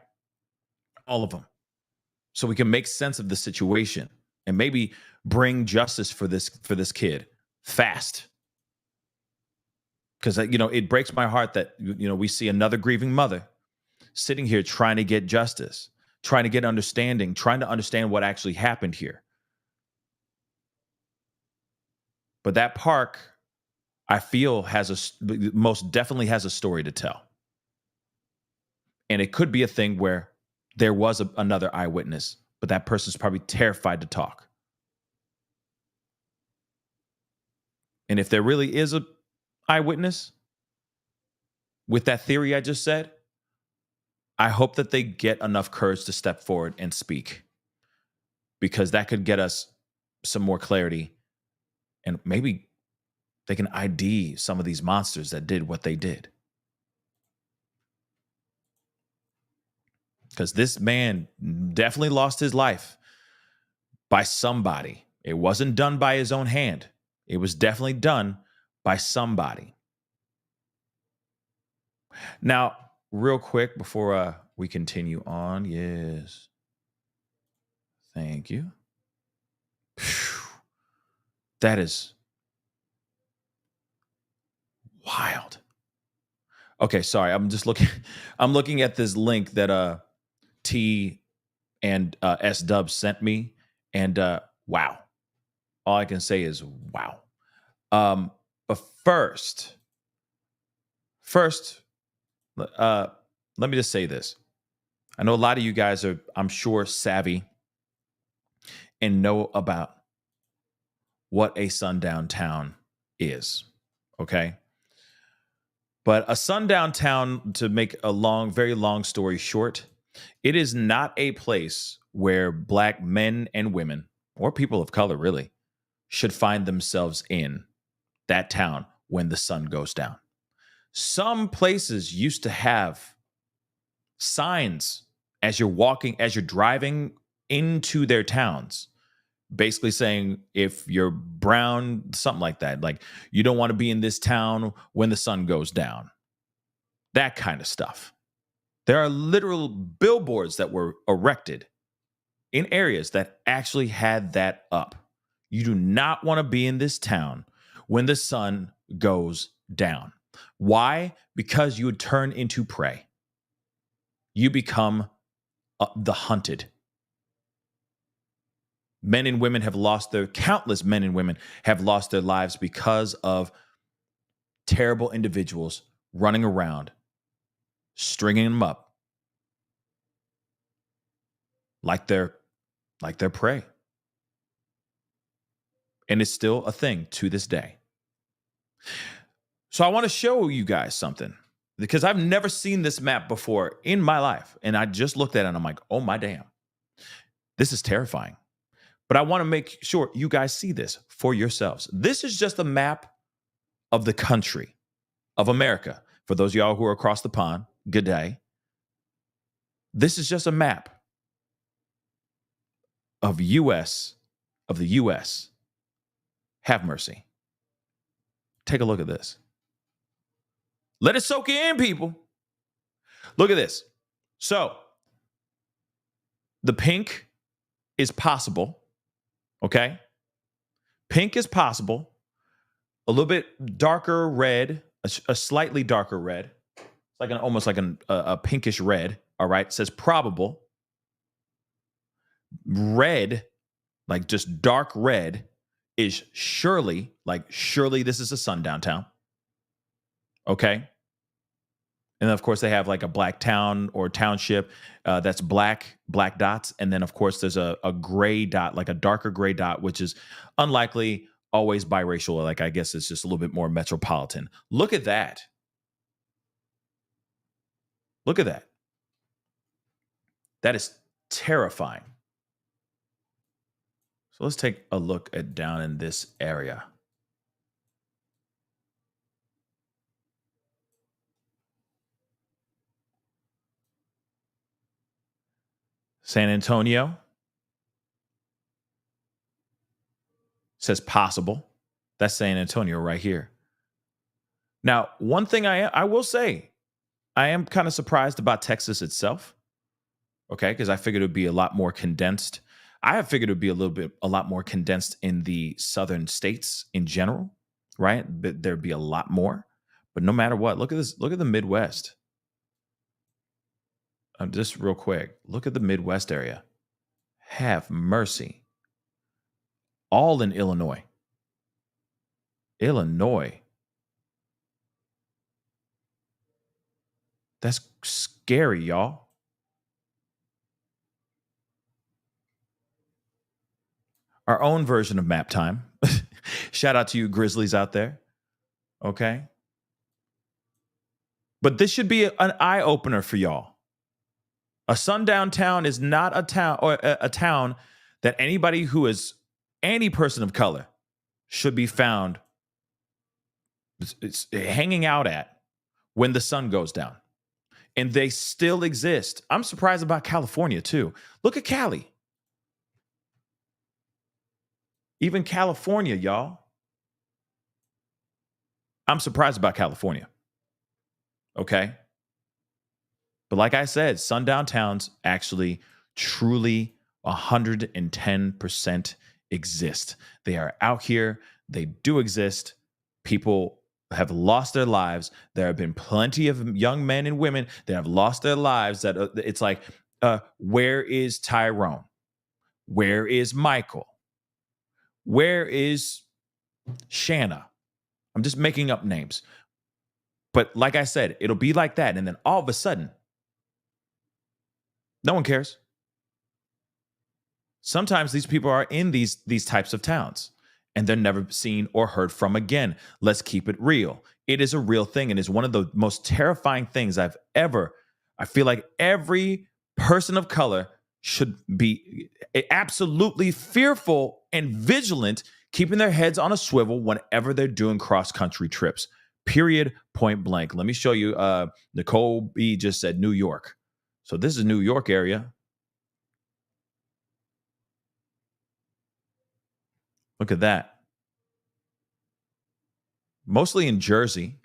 All of them. So we can make sense of the situation and maybe bring justice for this kid fast. Because, it breaks my heart that, we see another grieving mother sitting here trying to get justice, trying to get understanding, trying to understand what actually happened here. But that park, I feel, most definitely has a story to tell. And it could be a thing where there was another eyewitness, but that person's probably terrified to talk. And if there really is a eyewitness with that theory I just said, I hope that they get enough courage to step forward and speak, because that could get us some more clarity, and maybe they can ID some of these monsters that did what they did. Because this man definitely lost his life by somebody. It wasn't done by his own hand. It was definitely done by somebody. Now, real quick before we continue on. Yes. Thank you. Phew. That is wild. Okay, sorry. I'm looking at this link that T and S Dub sent me, and wow. All I can say is wow. But first, let me just say this. I know a lot of you guys are, I'm sure, savvy and know about what a sundown town is, okay? But a sundown town, to make a very long story short, it is not a place where Black men and women, or people of color really, should find themselves in that town when the sun goes down. Some places used to have signs as you're driving into their towns, basically saying, if you're brown, something like that, like, you don't want to be in this town when the sun goes down. That kind of stuff. There are literal billboards that were erected in areas that actually had that up. You do not want to be in this town when the sun goes down. Why? Because you would turn into prey. You become the hunted. Countless men and women have lost their lives because of terrible individuals running around, stringing them up like they're prey. And it's still a thing to this day. So I want to show you guys something, because I've never seen this map before in my life. And I just looked at it and I'm like, oh my damn, this is terrifying. But I want to make sure you guys see this for yourselves. This is just a map of the country of America. For those of y'all who are across the pond, good day. This is just a map of the U.S. Have mercy. Take a look at this. Let it soak in, people. Look at this. So, the pink is possible, okay? Pink is possible. A little bit darker red, a slightly darker red. It's like almost like a pinkish red, all right? It says probable. Red, like just dark red, is surely this is a sundown town. Okay. And then, of course, they have like a black town or township that's black dots. And then, of course, there's a gray dot, like a darker gray dot, which is unlikely, always biracial. Like, I guess it's just a little bit more metropolitan. Look at that. Look at that. That is terrifying. So let's take a look at down in this area. San Antonio says possible. That's San Antonio right here. Now, one thing I will say, I am kind of surprised about Texas itself. Okay, because I figured it would be a lot more condensed. I have figured it would be a lot more condensed in the southern states in general, right? But there'd be a lot more. But no matter what, look at this. Look at the Midwest. Just real quick, look at the Midwest area. Have mercy. All in Illinois. Illinois. That's scary, y'all. Our own version of map time. Shout out to you Grizzlies out there. Okay. But this should be an eye opener for y'all. A sundown town is not a town or a town that anybody who is any person of color should be found it's hanging out at when the sun goes down. And they still exist. I'm surprised about California too. Look at Cali. Even California, y'all. I'm surprised about California. Okay. But like I said, sundown towns actually truly 110% exist. They are out here. They do exist. People have lost their lives. There have been plenty of young men and women that have lost their lives. That it's like, where is Tyrone? Where is Michael? Where is Shanna? I'm just making up names. But like I said, it'll be like that. And then all of a sudden, no one cares. Sometimes these people are in these types of towns and they're never seen or heard from again. Let's keep it real. It is a real thing and is one of the most terrifying things I feel like every person of color should be absolutely fearful and vigilant, keeping their heads on a swivel whenever they're doing cross-country trips. Period, point blank. Let me show you. Nicole B just said New York. So this is New York area. Look at that. Mostly in Jersey.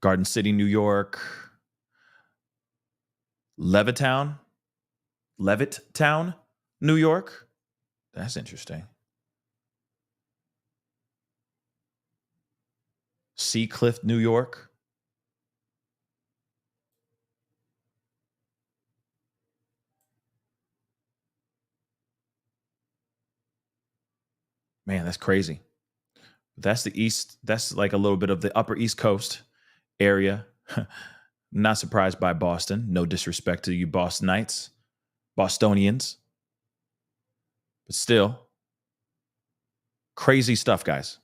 Garden City, New York. Levittown, New York. That's interesting. Seacliff, New York. Man, that's crazy. That's the East. That's like a little bit of the upper East Coast area. Not surprised by Boston. No disrespect to you Bostonians. But still, crazy stuff, guys.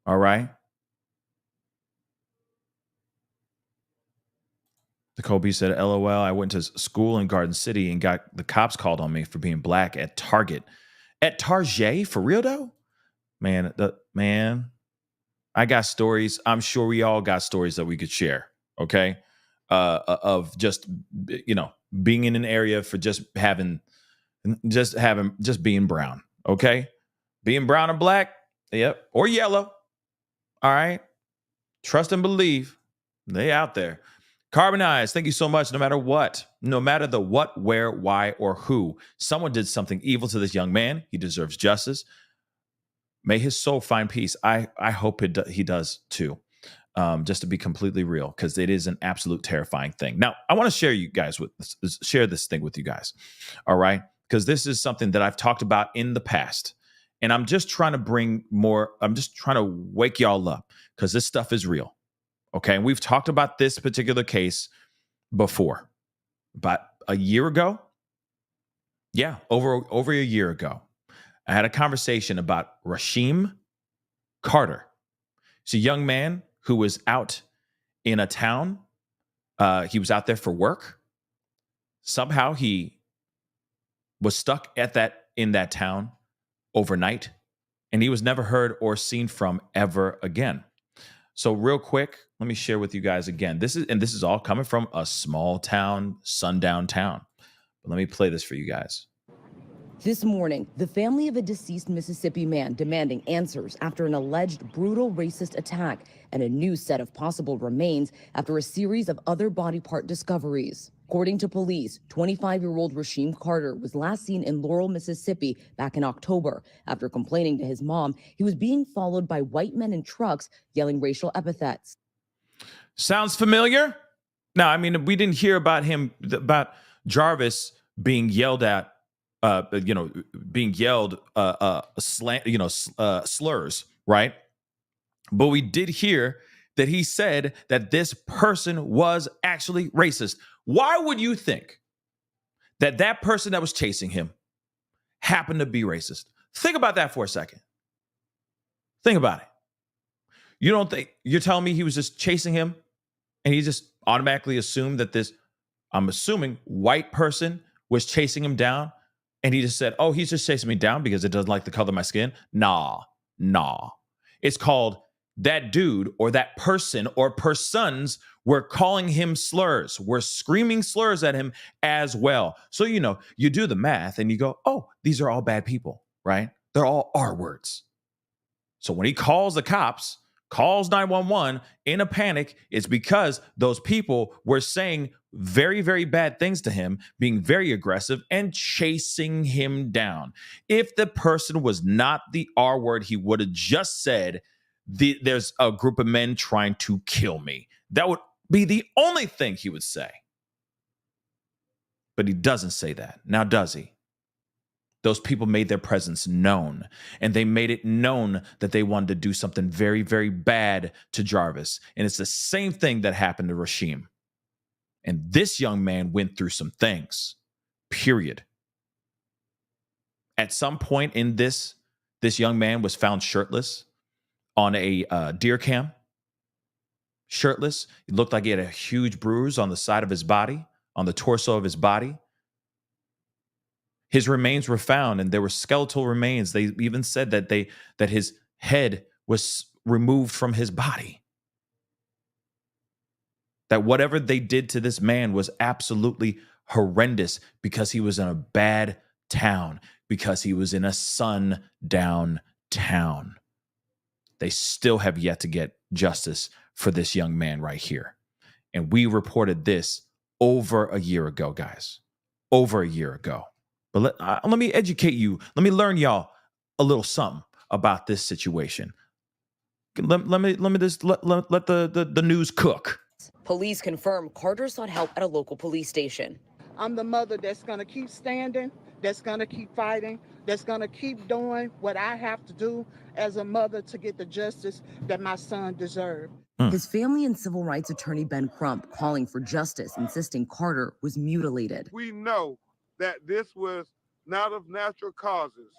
All right. The Kobe said, LOL, I went to school in Garden City and got the cops called on me for being black at Target. At Target? For real, though? Man, I got stories. I'm sure we all got stories that we could share, okay? Of just, being in an area for just being brown, okay? Being brown or black, yep, or yellow, all right? Trust and believe, they out there. Carbonized, thank you so much. No matter what, no matter the what, where, why, or who, someone did something evil to this young man. He deserves justice. May his soul find peace. I hope he does too. Just to be completely real, because it is an absolute terrifying thing. Now, I want to share this thing with you guys. All right, because this is something that I've talked about in the past, and I'm just trying to bring more. I'm just trying to wake y'all up because this stuff is real. Okay, and we've talked about this particular case before, about a year ago. Yeah, over a year ago, I had a conversation about Rasheem Carter. It's a young man who was out in a town He was out there for work. Somehow he was stuck in that town overnight, and he was never heard or seen from ever again. So real quick, let me share with you guys again. This is all coming from a small town, Sundown town. But let me play this for you guys. This morning, the family of a deceased Mississippi man demanding answers after an alleged brutal racist attack and a new set of possible remains after a series of other body part discoveries. According to police, 25-year-old Rasheem Carter was last seen in Laurel, Mississippi back in October. After complaining to his mom, he was being followed by white men in trucks yelling racial epithets. Sounds familiar? Now, I mean, we didn't hear about Jarvis being yelled at, slurs, right? But we did hear that he said that this person was actually racist. Why would you think that person that was chasing him happened to be racist? Think about that for a second. Think about it. You don't think you're telling me he was just chasing him and he just automatically assumed that this, I'm assuming, white person was chasing him down, and he just said, oh, he's just chasing me down because it doesn't like the color of my skin? Nah. It's called that dude or that person or persons were calling him slurs. We're screaming slurs at him as well. So, you do the math and you go, oh, these are all bad people, right? They're all R words. So when he calls the cops, calls 911 in a panic, it's because those people were saying very, very bad things to him, being very aggressive and chasing him down. If the person was not the R word, he would have just said, there's a group of men trying to kill me. That would be the only thing he would say. But he doesn't say that. Now, does he? Those people made their presence known, and they made it known that they wanted to do something very, very bad to Jarvis. And it's the same thing that happened to Rasheem. And this young man went through some things, period. At some point in this young man was found shirtless on a deer cam. Shirtless. It looked like he had a huge bruise on the side of his body, on the torso of his body. His remains were found, and there were skeletal remains. They even said that his head was removed from his body. That whatever they did to this man was absolutely horrendous because he was in a bad town, because he was in a sundown town. They still have yet to get justice for this young man right here. And we reported this over a year ago, guys. Over a year ago. But let me educate you. Let me learn y'all a little something about this situation. Let the news cook. Police confirm Carter sought help at a local police station. I'm the mother that's going to keep standing, that's going to keep fighting, that's going to keep doing what I have to do as a mother to get the justice that my son deserved. His family and civil rights attorney Ben Crump calling for justice, insisting Carter was mutilated. We know that this was not of natural causes.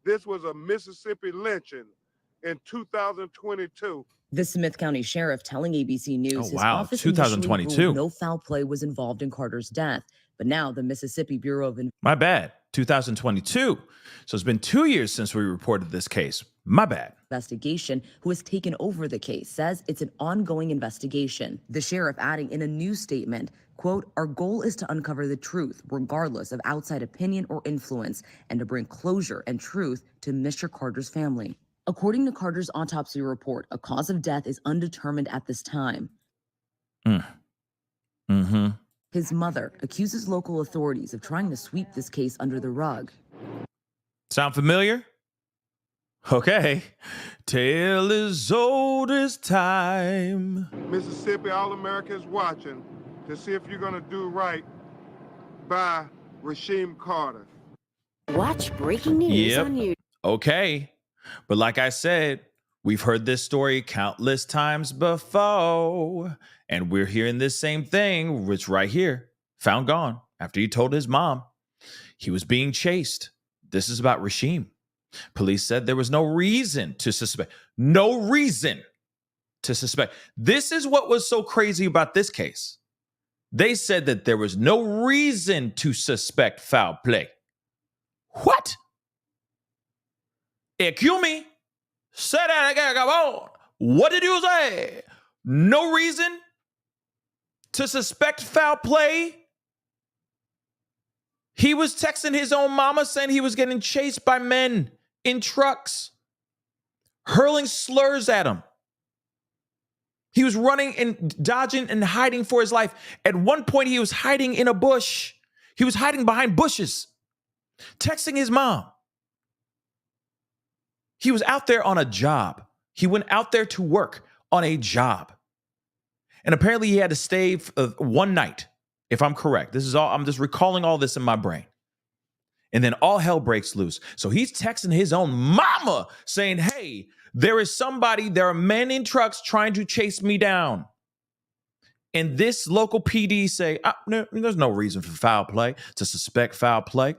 This was a Mississippi lynching in 2022. The Smith County Sheriff telling ABC News his office 2022. initially ruled no foul play was involved in Carter's death. But now the Mississippi Bureau of My bad. 2022. So it's been 2 years since we reported this case. My bad. Investigation, who has taken over the case, says it's an ongoing investigation. The sheriff adding in a news statement, quote, our goal is to uncover the truth, regardless of outside opinion or influence, and to bring closure and truth to Mr. Carter's family. According to Carter's autopsy report, a cause of death is undetermined at this time. His mother accuses local authorities of trying to sweep this case under the rug. Sound familiar? Okay. Tale as old as time. Mississippi, all America is watching to see if you're going to do right by Rasheem Carter. Watch breaking news on YouTube. Okay. But like I said, we've heard this story countless times before, and we're hearing this same thing, which right here, found gone after he told his mom he was being chased. This is about Rasheem. Police said there was no reason to suspect. No reason to suspect. This is what was so crazy about this case. They said that there was no reason to suspect foul play. What? Excuse me? Say that again, come on. What did you say? No reason to suspect foul play? He was texting his own mama saying he was getting chased by men in trucks, hurling slurs at him. He was running and dodging and hiding for his life. At one point, he was hiding in a bush. He was hiding behind bushes, texting his mom. He was out there on a job. He went out there to work on a job. And apparently he had to stay one night, if I'm correct. This is all, I'm just recalling all this in my brain. And then all hell breaks loose. So he's texting his own mama saying, hey, there are men in trucks trying to chase me down. And this local PD say, no, there's no reason for foul play, to suspect foul play.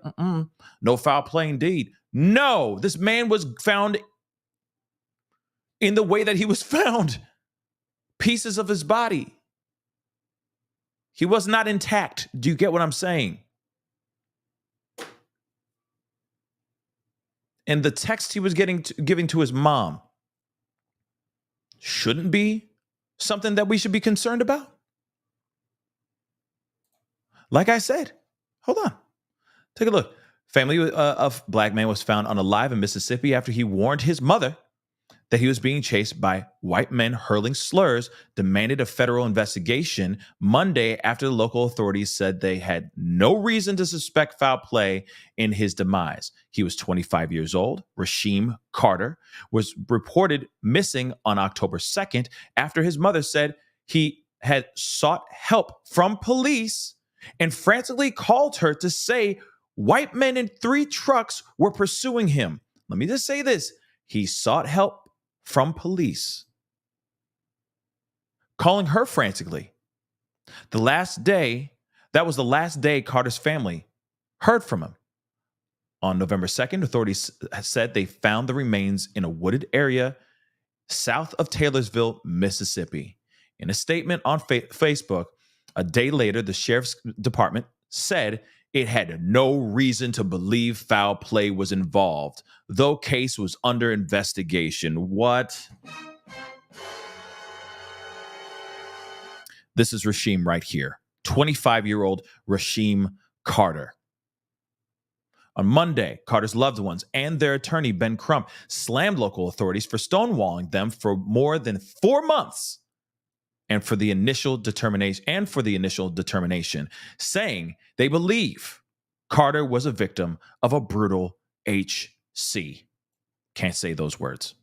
No foul play indeed. No, this man was found in the way that he was found. Pieces of his body. He was not intact. Do you get what I'm saying? And the text he was giving to his mom shouldn't be something that we should be concerned about. Like I said, hold on. Take a look. Family of black man was found unalive in Mississippi after he warned his mother that he was being chased by white men hurling slurs, demanded a federal investigation Monday after the local authorities said they had no reason to suspect foul play in his demise. He was 25 years old. Rasheem Carter was reported missing on October 2nd after his mother said he had sought help from police and frantically called her to say white men in 3 trucks were pursuing him. Let me just say this. He sought help from police, calling her frantically. That was the last day Carter's family heard from him. On November 2nd, authorities said they found the remains in a wooded area south of Taylorsville, Mississippi. In a statement on Facebook, a day later, the sheriff's department said it had no reason to believe foul play was involved, though case was under investigation. What? This is Rasheem right here. 25-year-old Rasheem Carter. On Monday, Carter's loved ones and their attorney, Ben Crump, slammed local authorities for stonewalling them for more than 4 months and for the initial determination, saying they believe Carter was a victim of a brutal HC. Can't say those words.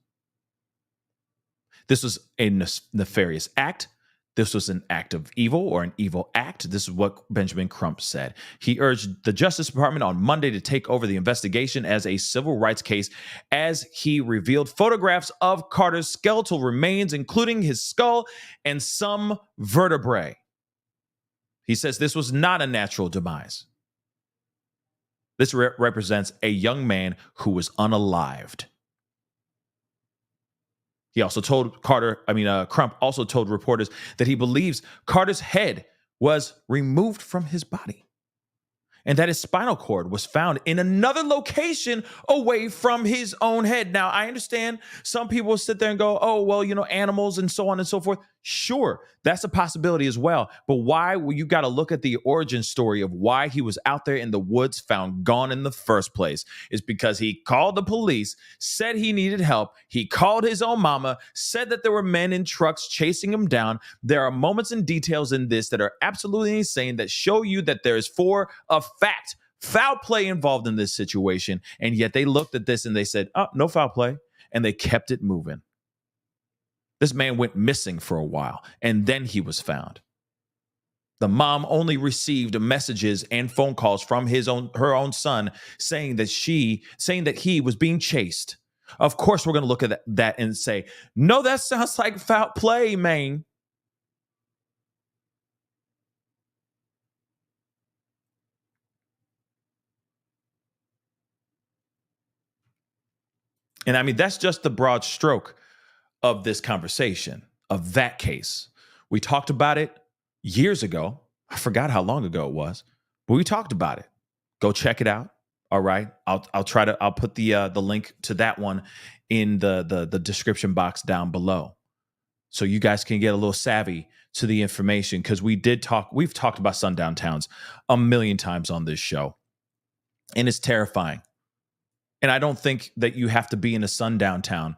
This was a nefarious act. This was an act of evil or an evil act. This is what Benjamin Crump said. He urged the Justice Department on Monday to take over the investigation as a civil rights case as he revealed photographs of Carter's skeletal remains, including his skull and some vertebrae. He says this was not a natural demise. This represents a young man who was unalived. He also told Crump also told reporters that he believes Carter's head was removed from his body and that his spinal cord was found in another location away from his own head. Now, I understand some people sit there and go, oh, well, animals and so on and so forth. Sure, that's a possibility as well. But why? Well, you got to look at the origin story of why he was out there in the woods found gone in the first place. It's because he called the police, said he needed help. He called his own mama, said that there were men in trucks chasing him down. There are moments and details in this that are absolutely insane that show you that there is, for a fact, foul play involved in this situation. And yet they looked at this and they said, oh, no foul play. And they kept it moving. This man went missing for a while, and then he was found. The mom only received messages and phone calls from her own son saying that he was being chased. Of course, we're going to look at that and say, no, that sounds like foul play, man. And I mean, that's just the broad stroke of this conversation, of that case. We talked about it years ago. I forgot how long ago it was, but we talked about it. Go check it out. All right. I'll put the link to that one in the description box down below, so you guys can get a little savvy to the information, because we've talked about sundown towns a million times on this show, and it's terrifying. And I don't think that you have to be in a sundown town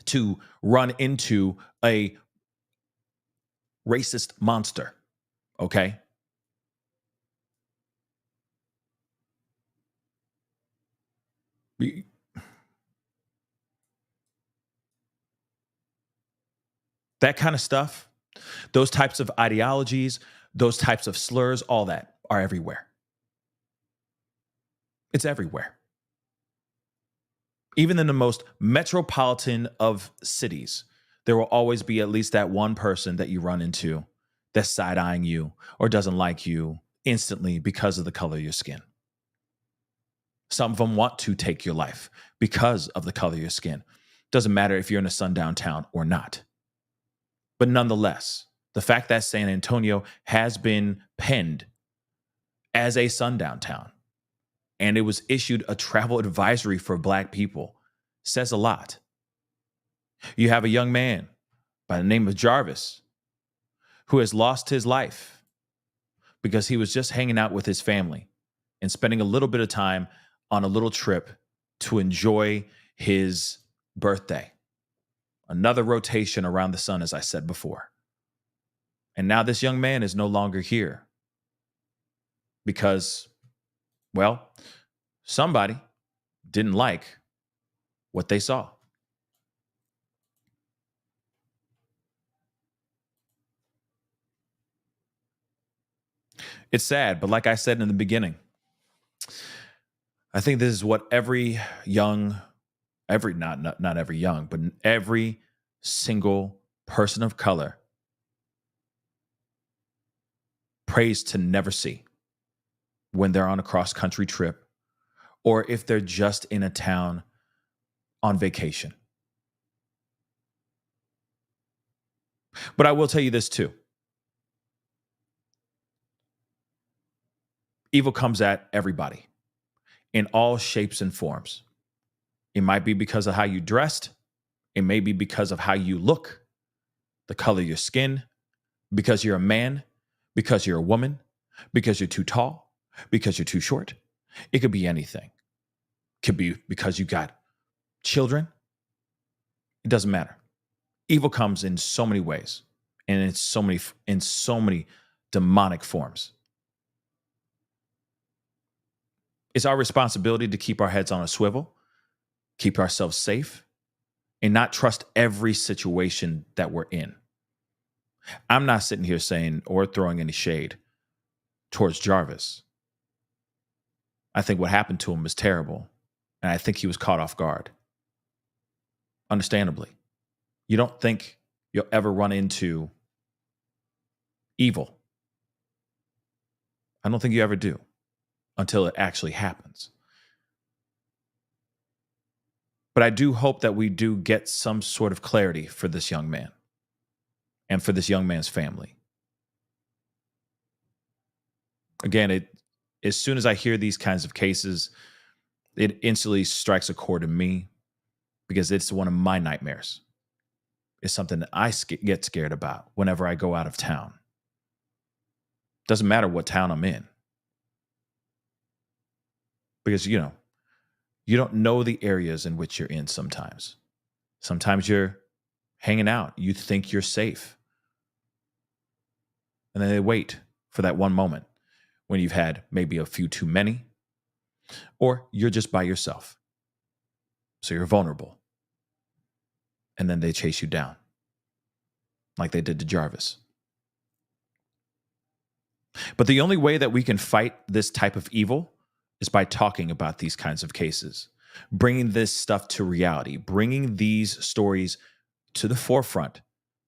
to run into a racist monster. Okay? That kind of stuff, those types of ideologies, those types of slurs, all that are everywhere. It's everywhere. Even in the most metropolitan of cities, there will always be at least that one person that you run into that's side-eyeing you or doesn't like you instantly because of the color of your skin. Some of them want to take your life because of the color of your skin. Doesn't matter if you're in a sundown town or not. But nonetheless, the fact that San Antonio has been penned as a sundown town, and it was issued a travel advisory for Black people, says a lot. You have a young man by the name of Jarvis who has lost his life because he was just hanging out with his family and spending a little bit of time on a little trip to enjoy his birthday. Another rotation around the sun, as I said before. And now this young man is no longer here because, well, somebody didn't like what they saw. It's sad, but like I said in the beginning, I think this is what every single person of color prays to never see when they're on a cross-country trip or if they're just in a town on vacation. But I will tell you this too. Evil comes at everybody in all shapes and forms. It might be because of how you dressed. It may be because of how you look, the color of your skin, because you're a man, because you're a woman, because you're too tall, because you're too short. It could be anything. It could be because you got children. It doesn't matter. Evil comes in so many ways, and in so many demonic forms. It's our responsibility to keep our heads on a swivel, keep ourselves safe, and not trust every situation that we're in. I'm not sitting here saying or throwing any shade towards Jarvis. I think what happened to him was terrible, and I think he was caught off guard. Understandably. You don't think you'll ever run into evil. I don't think you ever do until it actually happens. But I do hope that we do get some sort of clarity for this young man and for this young man's family. Again, as soon as I hear these kinds of cases, it instantly strikes a chord in me because it's one of my nightmares. It's something that I get scared about whenever I go out of town. Doesn't matter what town I'm in. Because, you don't know the areas in which you're in sometimes. Sometimes you're hanging out. You think you're safe. And then they wait for that one moment when you've had maybe a few too many, or you're just by yourself. So you're vulnerable. And then they chase you down like they did to Jarvis. But the only way that we can fight this type of evil is by talking about these kinds of cases, bringing this stuff to reality, bringing these stories to the forefront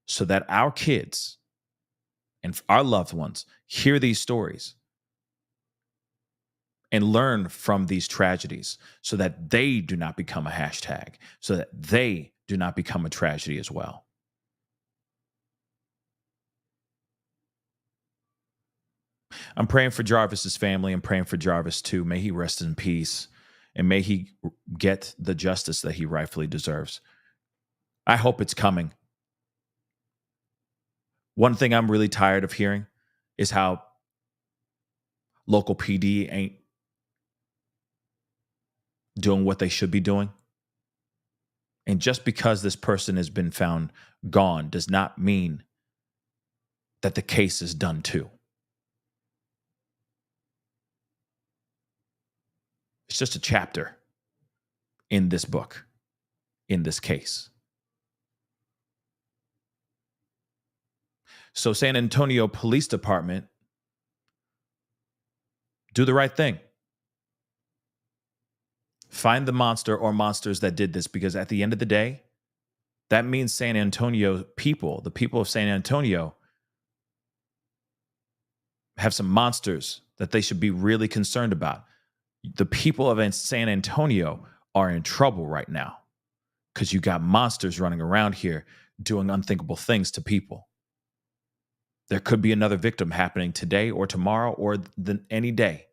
so that our kids and our loved ones hear these stories and learn from these tragedies so that they do not become a hashtag, so that they do not become a tragedy as well. I'm praying for Jarvis's family. I'm praying for Jarvis too. May he rest in peace and may he get the justice that he rightfully deserves. I hope it's coming. One thing I'm really tired of hearing is how local PD ain't doing what they should be doing. And just because this person has been found gone does not mean that the case is done too. It's just a chapter in this book, in this case. So San Antonio Police Department, do the right thing. Find the monster or monsters that did this, because at the end of the day, that means San Antonio people, the people of San Antonio, have some monsters that they should be really concerned about. The people of San Antonio are in trouble right now because you got monsters running around here doing unthinkable things to people. There could be another victim happening today or tomorrow or any day.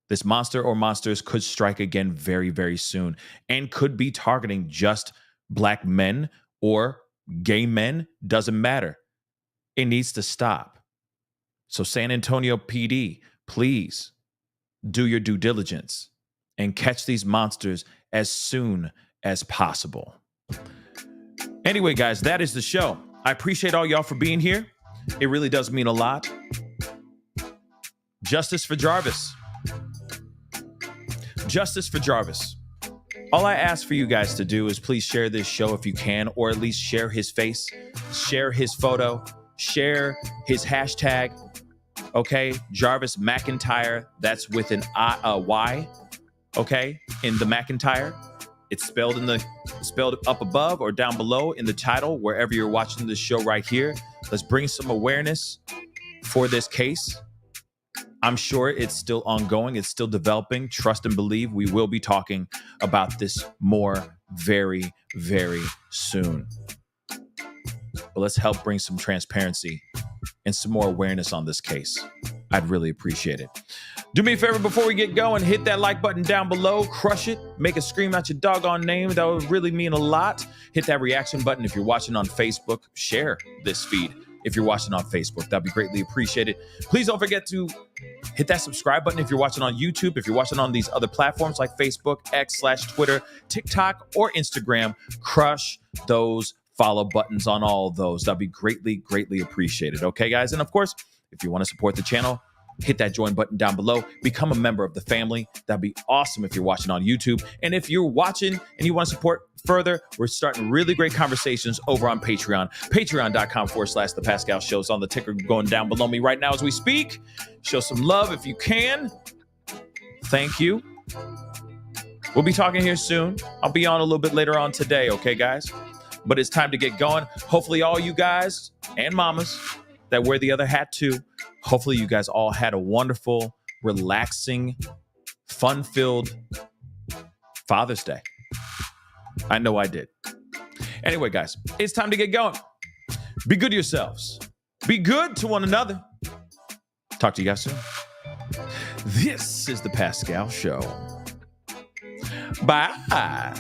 This monster or monsters could strike again very, very soon and could be targeting just black men or gay men. Doesn't matter. It needs to stop. So San Antonio PD, please do your due diligence and catch these monsters as soon as possible. Anyway, guys, that is the show. I appreciate all y'all for being here. It really does mean a lot. Justice for Jarvis. Justice for Jarvis. All I ask for you guys to do is please share this show if you can, or at least share his face, share his photo, share his hashtag. Okay, Jarvis McIntyre. That's with an Y. Okay, in the McIntyre. It's spelled up above or down below in the title, wherever you're watching this show right here. Let's bring some awareness for this case. I'm sure it's still ongoing. It's still developing. Trust and believe we will be talking about this more very, very soon. But let's help bring some transparency and some more awareness on this case. I'd really appreciate it. Do me a favor before we get going, hit that like button down below, crush it, make a scream out your doggone name. That would really mean a lot. Hit that reaction button if you're watching on Facebook. Share this feed if you're watching on Facebook. That'd be greatly appreciated. Please don't forget to hit that subscribe button if you're watching on YouTube, if you're watching on these other platforms like Facebook, X/Twitter, TikTok, or Instagram. Crush those follow buttons on all of those. That'd be greatly, greatly appreciated. Okay, guys? And of course, if you want to support the channel, hit that join button down below. Become a member of the family. That'd be awesome if you're watching on YouTube. And if you're watching and you want to support further, we're starting really great conversations over on Patreon. Patreon.com/The Pascal Show is on the ticker going down below me right now as we speak. Show some love if you can. Thank you. We'll be talking here soon. I'll be on a little bit later on today, okay, guys? But it's time to get going. Hopefully all you guys and mamas that wear the other hat too, hopefully you guys all had a wonderful, relaxing, fun-filled Father's Day. I know I did. Anyway, guys, it's time to get going. Be good to yourselves. Be good to one another. Talk to you guys soon. This is The Pascal Show. Bye.